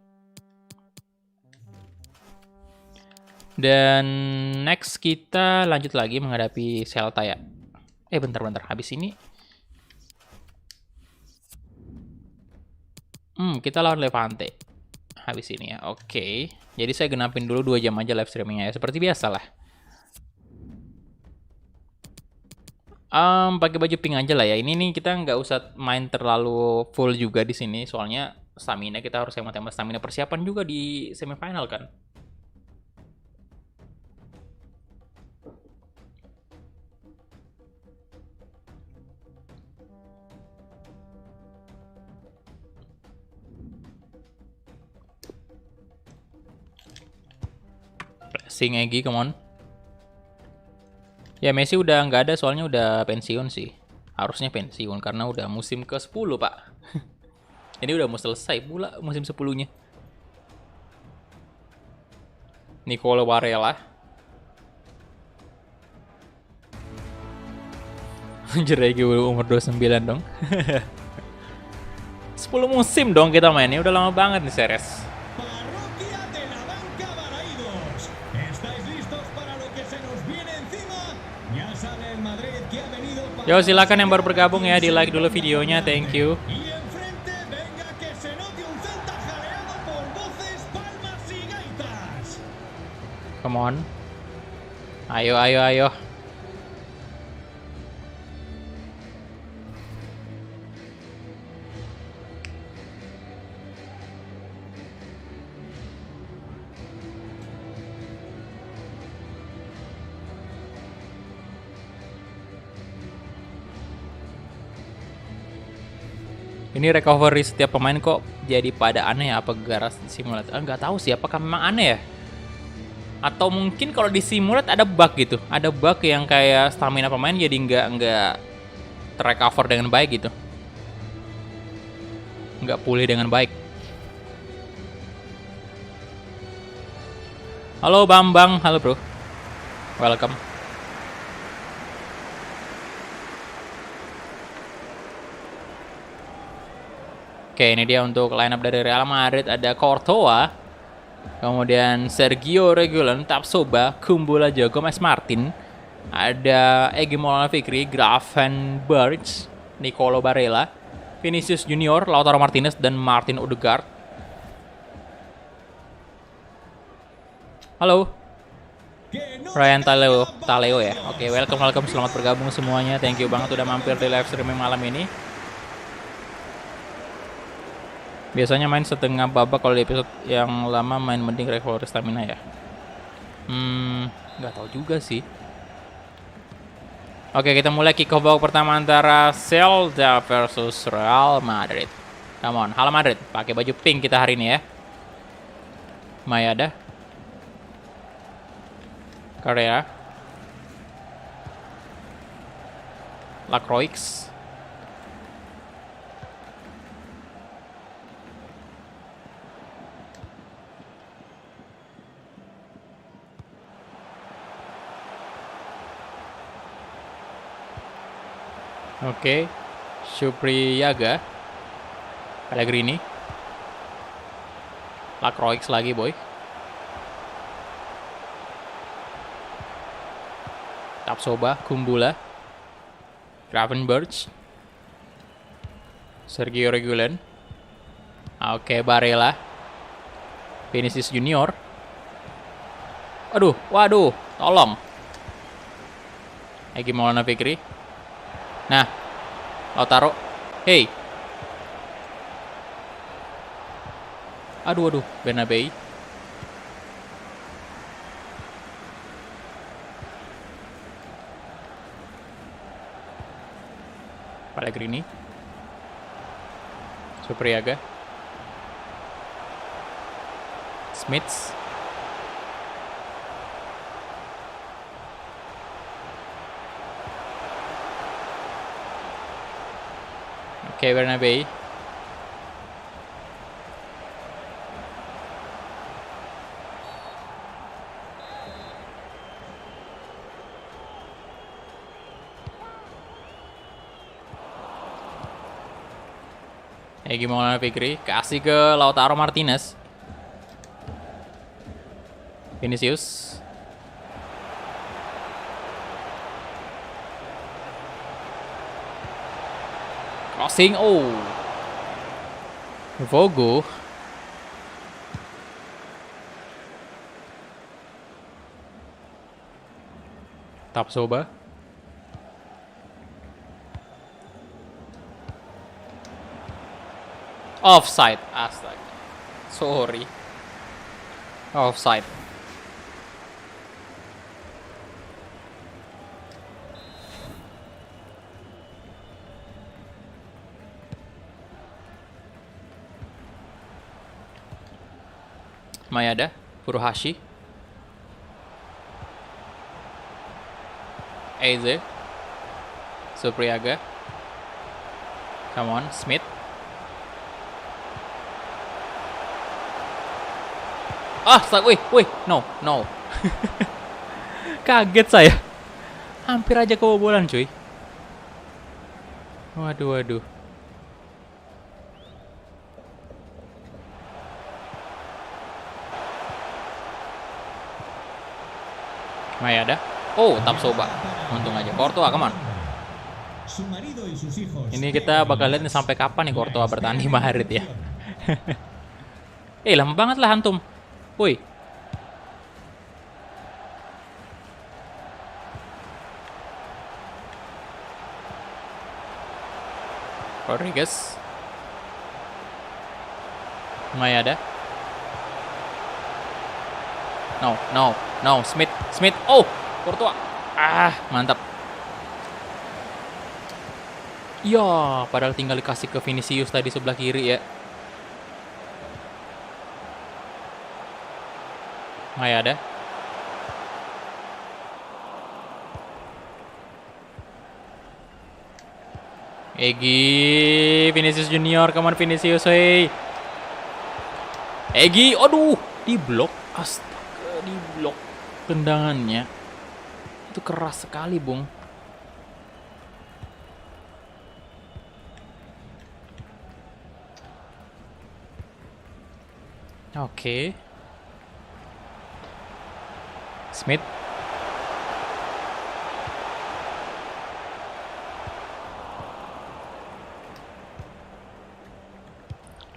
Speaker 1: Dan next kita lanjut lagi menghadapi Celta ya. Bentar. Habis ini kita lawan Levante. Habis ini ya. Oke. Jadi saya genapin dulu 2 jam aja live streamingnya ya. Seperti biasa lah. Pakai baju pink aja lah ya. Ini nih kita nggak usah main terlalu full juga di sini. Soalnya stamina kita harus hemat-hemat stamina, persiapan juga di semifinal kan. Pressing Egy, come on. Ya Messi udah nggak ada soalnya udah pensiun sih. Harusnya pensiun karena udah musim ke-10 pak. Ini udah mau selesai pula musim 10-nya. Nicolo Barella. Anjir Egy umur 29 dong. 10 musim dong kita mainnya, udah lama banget nih series.
Speaker 3: Parroquia de la Banca Balaídos. ¿Estáis listos para lo que se nos viene encima? Ya sabe el Madrid que ha venido para...
Speaker 1: Yo silakan yang baru bergabung ya, di like dulu videonya, thank you.
Speaker 3: Y enfrente, venga que se note un Celta jaleado por voces, palmas y gaitas.
Speaker 1: Come on. Ayo. Ini recovery setiap pemain kok jadi pada aneh ya, apa gara simulator? Nggak tahu sih, apakah memang aneh ya? Atau mungkin kalau di simulat ada bug gitu, ada bug yang kayak stamina pemain jadi nggak terrecover dengan baik gitu, nggak pulih dengan baik. Halo Bambang, halo bro, welcome. Oke, ini dia untuk line up dari Real Madrid. Ada Courtois, kemudian Sergio Reguilon, Tapsoba, Kumbula, Gomez Martin, ada Egy Maulana Fikri, Gravenberch, Nicolo Barella, Vinicius Junior, Lautaro Martinez, dan Martin Odegaard. Halo, Ryan Taleo ya. Oke, welcome, selamat bergabung semuanya. Thank you banget udah mampir di live streaming malam ini. Biasanya main setengah babak, kalau di episode yang lama main mending recovery stamina ya. Nggak tahu juga sih. Oke, kita mulai kick off babak pertama antara Celta versus Real Madrid. Come on, halo Madrid, pakai baju pink kita hari ini ya. Mayada, Carrera, Lacroix, Oke. Supriyaga. Pellegrini. Lacroix lagi, boy. Tapsoba, Kumbula. Gravenberch. Sergio Reguilon. Oke, Barella. Vinicius Junior. Aduh, waduh, tolong. Egy Maulana Fikri. Nah, Lautaro. Hey. Aduh, Bernabei. Pellegrini. Supriyaga. Smits. Oke, Bernabei. Egy Maulana Fikri kasih ke Lautaro Martinez. Vinicius. Crossing. Oh. Vogo. Tapsoba. Offside. Astaga. Sorry. Offside. Mayada, Furuhashi. Eze. Supriyaga. Come on, Smith. Wih, no. Kaget saya. Hampir aja kebobolan, cuy. Waduh. Mayada. Oh, Tapsoba. Untung aja. Courtois, come on.
Speaker 3: Su marido y sus hijos.
Speaker 1: Ini kita bakal lihat nih sampai kapan nih Courtois bertahan di Madrid ya. Lama banget lah antum. Woi. Rodriguez. Mayada. No. Smith. Oh, Courtois. Mantap. Ya, padahal tinggal dikasih ke Vinicius tadi sebelah kiri ya. Mayada. Egy, Vinicius Junior, come on Vinicius, hey. Egy, aduh, diblok. Astaga, diblok tendangannya. Itu keras sekali, Bung. Oke. Smith.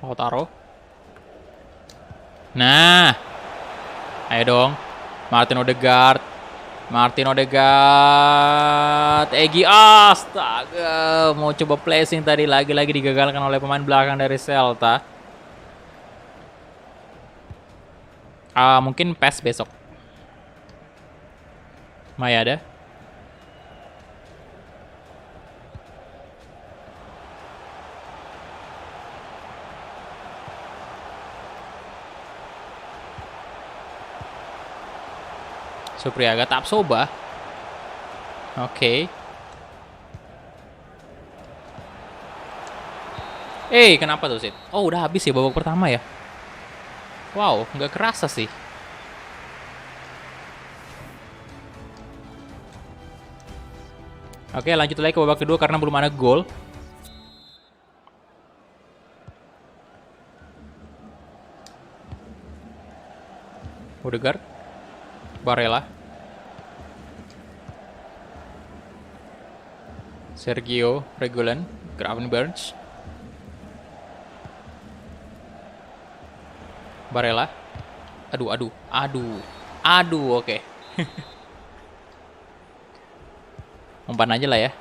Speaker 1: Lautaro. Nah. Ayo dong. Martin Odegaard. Egy, astaga. Mau coba placing tadi lagi-lagi digagalkan oleh pemain belakang dari Celta. Mungkin pass besok. Mayada. Supriyaga, Tapsoba. Oke. Kenapa tuh, Sid? Oh, udah habis ya babak pertama ya? Wow, nggak kerasa sih. Oke, lanjut lagi ke babak kedua karena belum ada gol. Odegaard, Barella, Sergio Reguilon, Gravenberch, Barella. Aduh, oke. Umpan aja lah ya.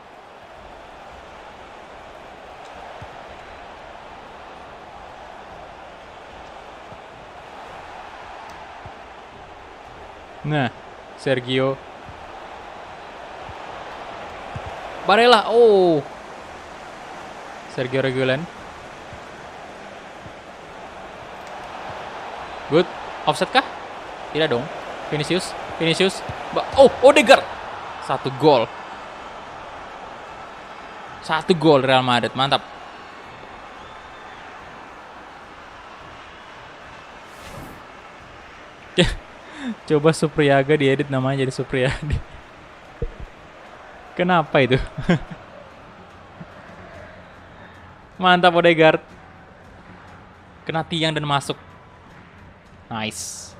Speaker 1: Nah, Sergio Barella. Oh, Sergio Reguilon. Good. Offset kah? Tidak dong. Vinicius. Oh, Odegaard. 1 gol. 1 gol Real Madrid. Mantap. Coba Supriyaga diedit namanya jadi Supriyadi. Kenapa itu? Mantap Odegaard. Kena tiang dan masuk. Nice.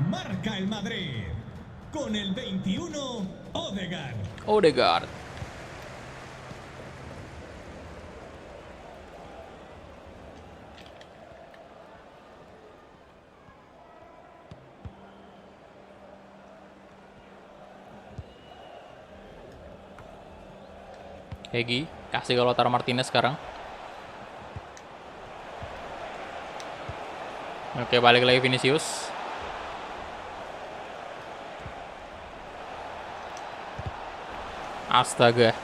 Speaker 3: Marca el Madrid. Con el 21,
Speaker 1: Odegaard. Hegi, kasih ke Lautaro Martinez sekarang. Oke, balik lagi Vinicius. Astaga.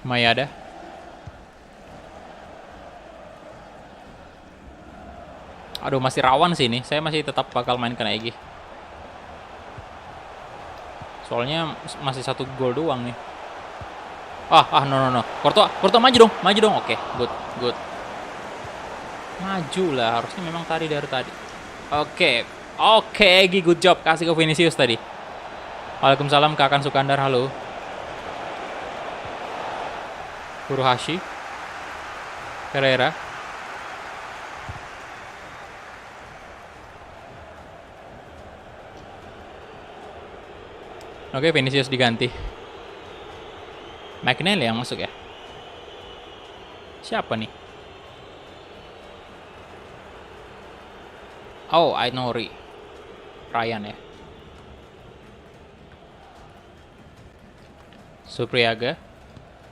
Speaker 1: Mayada. Aduh, masih rawan sih ini. Saya masih tetap bakal mainkan Egi. Soalnya masih 1 gol doang nih. No. Courtois maju dong. Oke, good. Maju lah, harusnya memang tadi dari tadi. Oke, Egi, good job. Kasih ke Vinicius tadi. Waalaikumsalam Kakan Sukandar, halo. Furuhashi. Pereira. Oke, Vinicius diganti. McNeil yang masuk ya? Siapa nih? Oh, Aït-Nouri. Ryan ya. Supriyaga.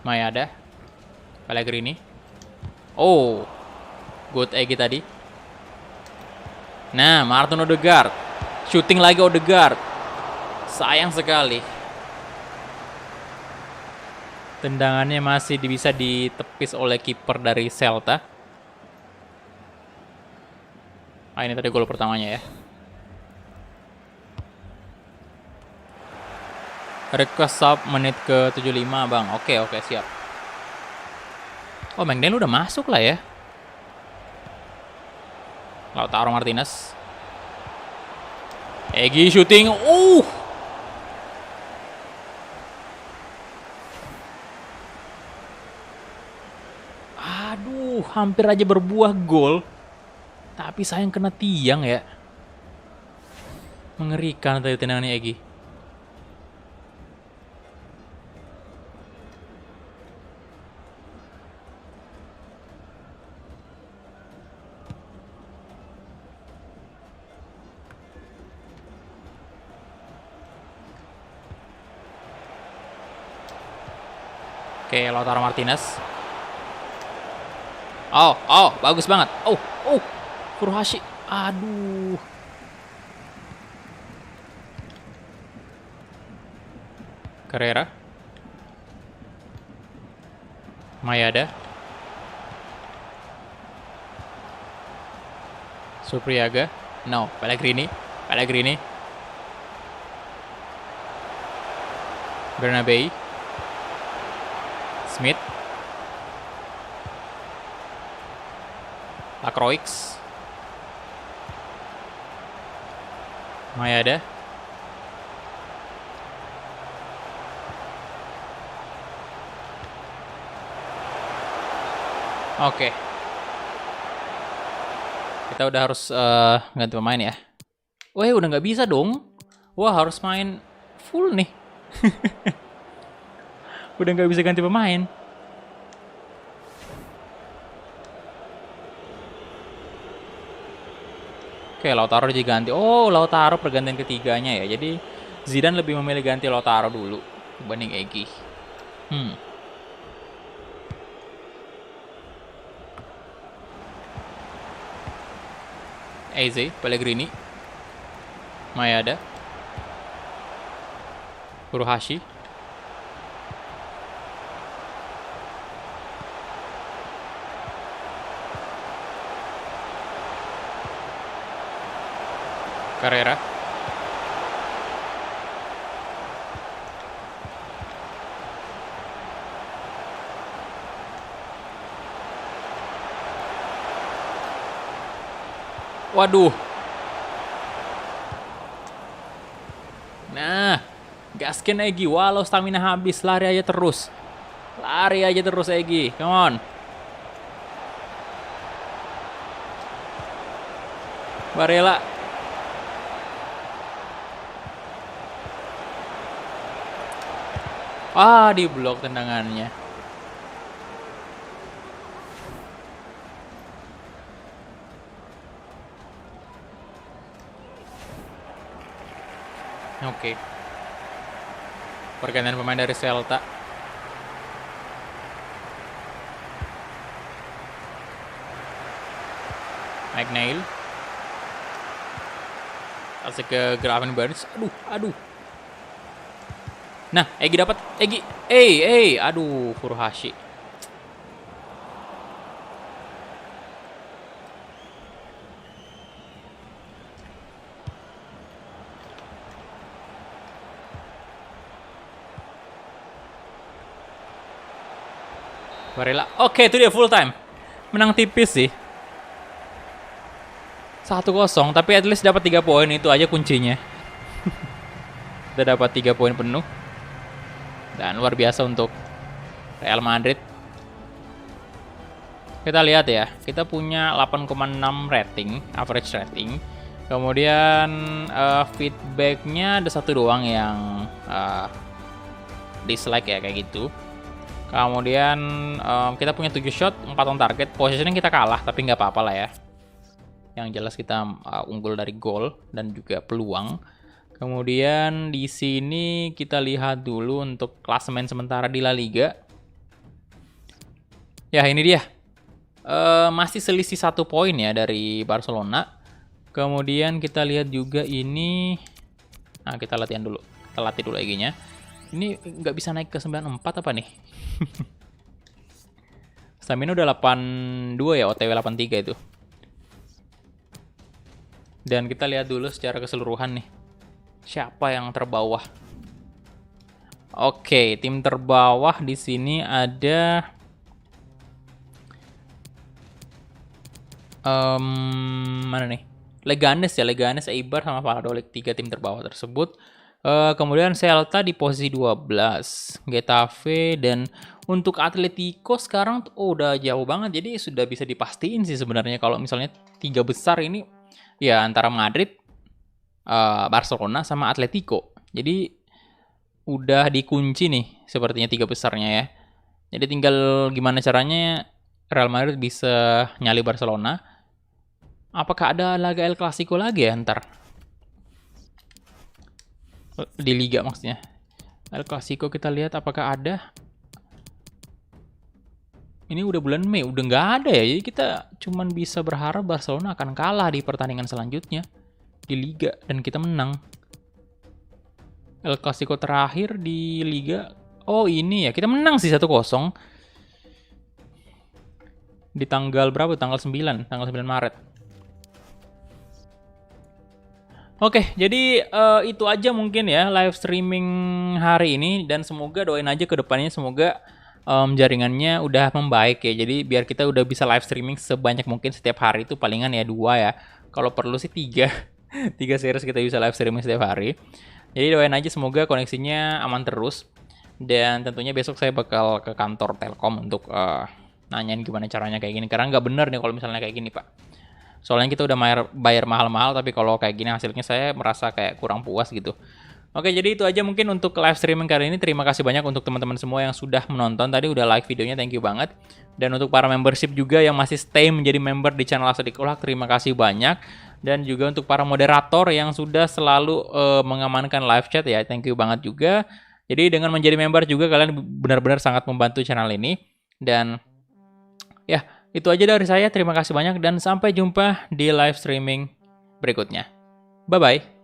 Speaker 1: Mayada. Pellegrini. Oh. Good Egi tadi. Nah, Martin Odegaard. Shooting lagi Odegaard. Sayang sekali. Tendangannya masih bisa ditepis oleh kiper dari Celta. Ini tadi gol pertamanya ya. Request sub menit ke 75 bang. Oke, siap. Oh, McNeil udah masuk lah ya. Lautaro Martinez. Egi shooting. Aduh, hampir aja berbuah gol. Tapi sayang kena tiang ya. Mengerikan tadi tendangannya Egi. Oke, Lautaro Martinez. Oh, bagus banget. Furuhashi. Aduh. Carrera. Mayada. Supriyaga. No, Pellegrini. Pellegrini. Bernabei. Smith. Lacroix. Mayada. Oke. Kita udah harus ganti pemain ya. Wah, udah nggak bisa dong. Wah, harus main full nih. Udah nggak bisa ganti pemain. Oke, Lautaro diganti. Oh, Lautaro pergantian ketiganya ya. Jadi Zidane lebih memilih ganti Lautaro dulu dibanding Egy. Eze, Pellegrini, Mayada, Furuhashi, Carrera, waduh. Nah, gaskin Egy. Walau stamina habis, lari aja terus. Lari aja terus Egy. Come on. Barella. Ah, di blok tendangannya. Oke. Pergantian pemain dari Celta. McNeil. Kasih ke Gravenberch. Aduh. Nah, Egy dapat. Egy. Aduh, Furuhashi. Barella. Oke, itu dia full time. Menang tipis sih. 1-0, tapi at least dapat 3 poin, itu aja kuncinya. Kita dapat 3 poin penuh. Dan luar biasa untuk Real Madrid. Kita lihat ya, kita punya 8,6 rating, average rating. Kemudian feedbacknya ada 1 doang yang dislike ya, kayak gitu. Kemudian kita punya 7 shot, 4 on target. Positioning kita kalah, tapi nggak apa-apa lah ya. Yang jelas kita unggul dari gol dan juga peluang. Kemudian di sini kita lihat dulu untuk klasemen sementara di La Liga. Ya, ini dia. Masih selisih 1 poin ya dari Barcelona. Kemudian kita lihat juga ini. Nah, kita latihan dulu. Kita latih dulu IG-nya. Ini nggak bisa naik ke 94 apa nih? Stamina udah 82 ya, OTW 83 itu. Dan kita lihat dulu secara keseluruhan nih. Siapa yang terbawah? Oke, tim terbawah di sini ada mana nih? Leganes ya, Leganes, Eibar sama Valladolid, 3 tim terbawah tersebut. Kemudian Celta di posisi 12, Getafe, dan untuk Atletico sekarang udah jauh banget, jadi sudah bisa dipastiin sih sebenarnya kalau misalnya 3 besar ini ya antara Madrid, Barcelona sama Atletico. Jadi udah dikunci nih sepertinya 3 besarnya ya. Jadi tinggal gimana caranya Real Madrid bisa nyali Barcelona. Apakah ada laga El Clasico lagi ya ntar? Di Liga maksudnya. El Clasico kita lihat apakah ada. Ini udah bulan Mei, udah nggak ada ya. Jadi kita cuman bisa berharap Barcelona akan kalah di pertandingan selanjutnya di Liga dan kita menang. El Clasico terakhir di Liga. Oh ini ya, kita menang sih 1-0. Di tanggal berapa? Tanggal 9 Maret. Oke, jadi itu aja mungkin ya live streaming hari ini, dan semoga doain aja ke depannya semoga jaringannya udah membaik ya. Jadi biar kita udah bisa live streaming sebanyak mungkin setiap hari, itu palingan ya 2 ya. Kalau perlu sih 3. 3 series kita bisa live streaming setiap hari. Jadi doain aja semoga koneksinya aman terus. Dan tentunya besok saya bakal ke kantor Telkom untuk nanyain gimana caranya kayak gini. Karena nggak bener nih kalau misalnya kayak gini, Pak. Soalnya kita udah bayar mahal-mahal, tapi kalau kayak gini hasilnya saya merasa kayak kurang puas gitu. Oke, jadi itu aja mungkin untuk live streaming kali ini. Terima kasih banyak untuk teman-teman semua yang sudah menonton. Tadi udah like videonya, thank you banget. Dan untuk para membership juga yang masih stay menjadi member di channel Asadikullah, terima kasih banyak. Dan juga untuk para moderator yang sudah selalu mengamankan live chat ya, thank you banget juga. Jadi dengan menjadi member juga kalian benar-benar sangat membantu channel ini. Dan ya, itu aja dari saya. Terima kasih banyak dan sampai jumpa di live streaming berikutnya. Bye-bye.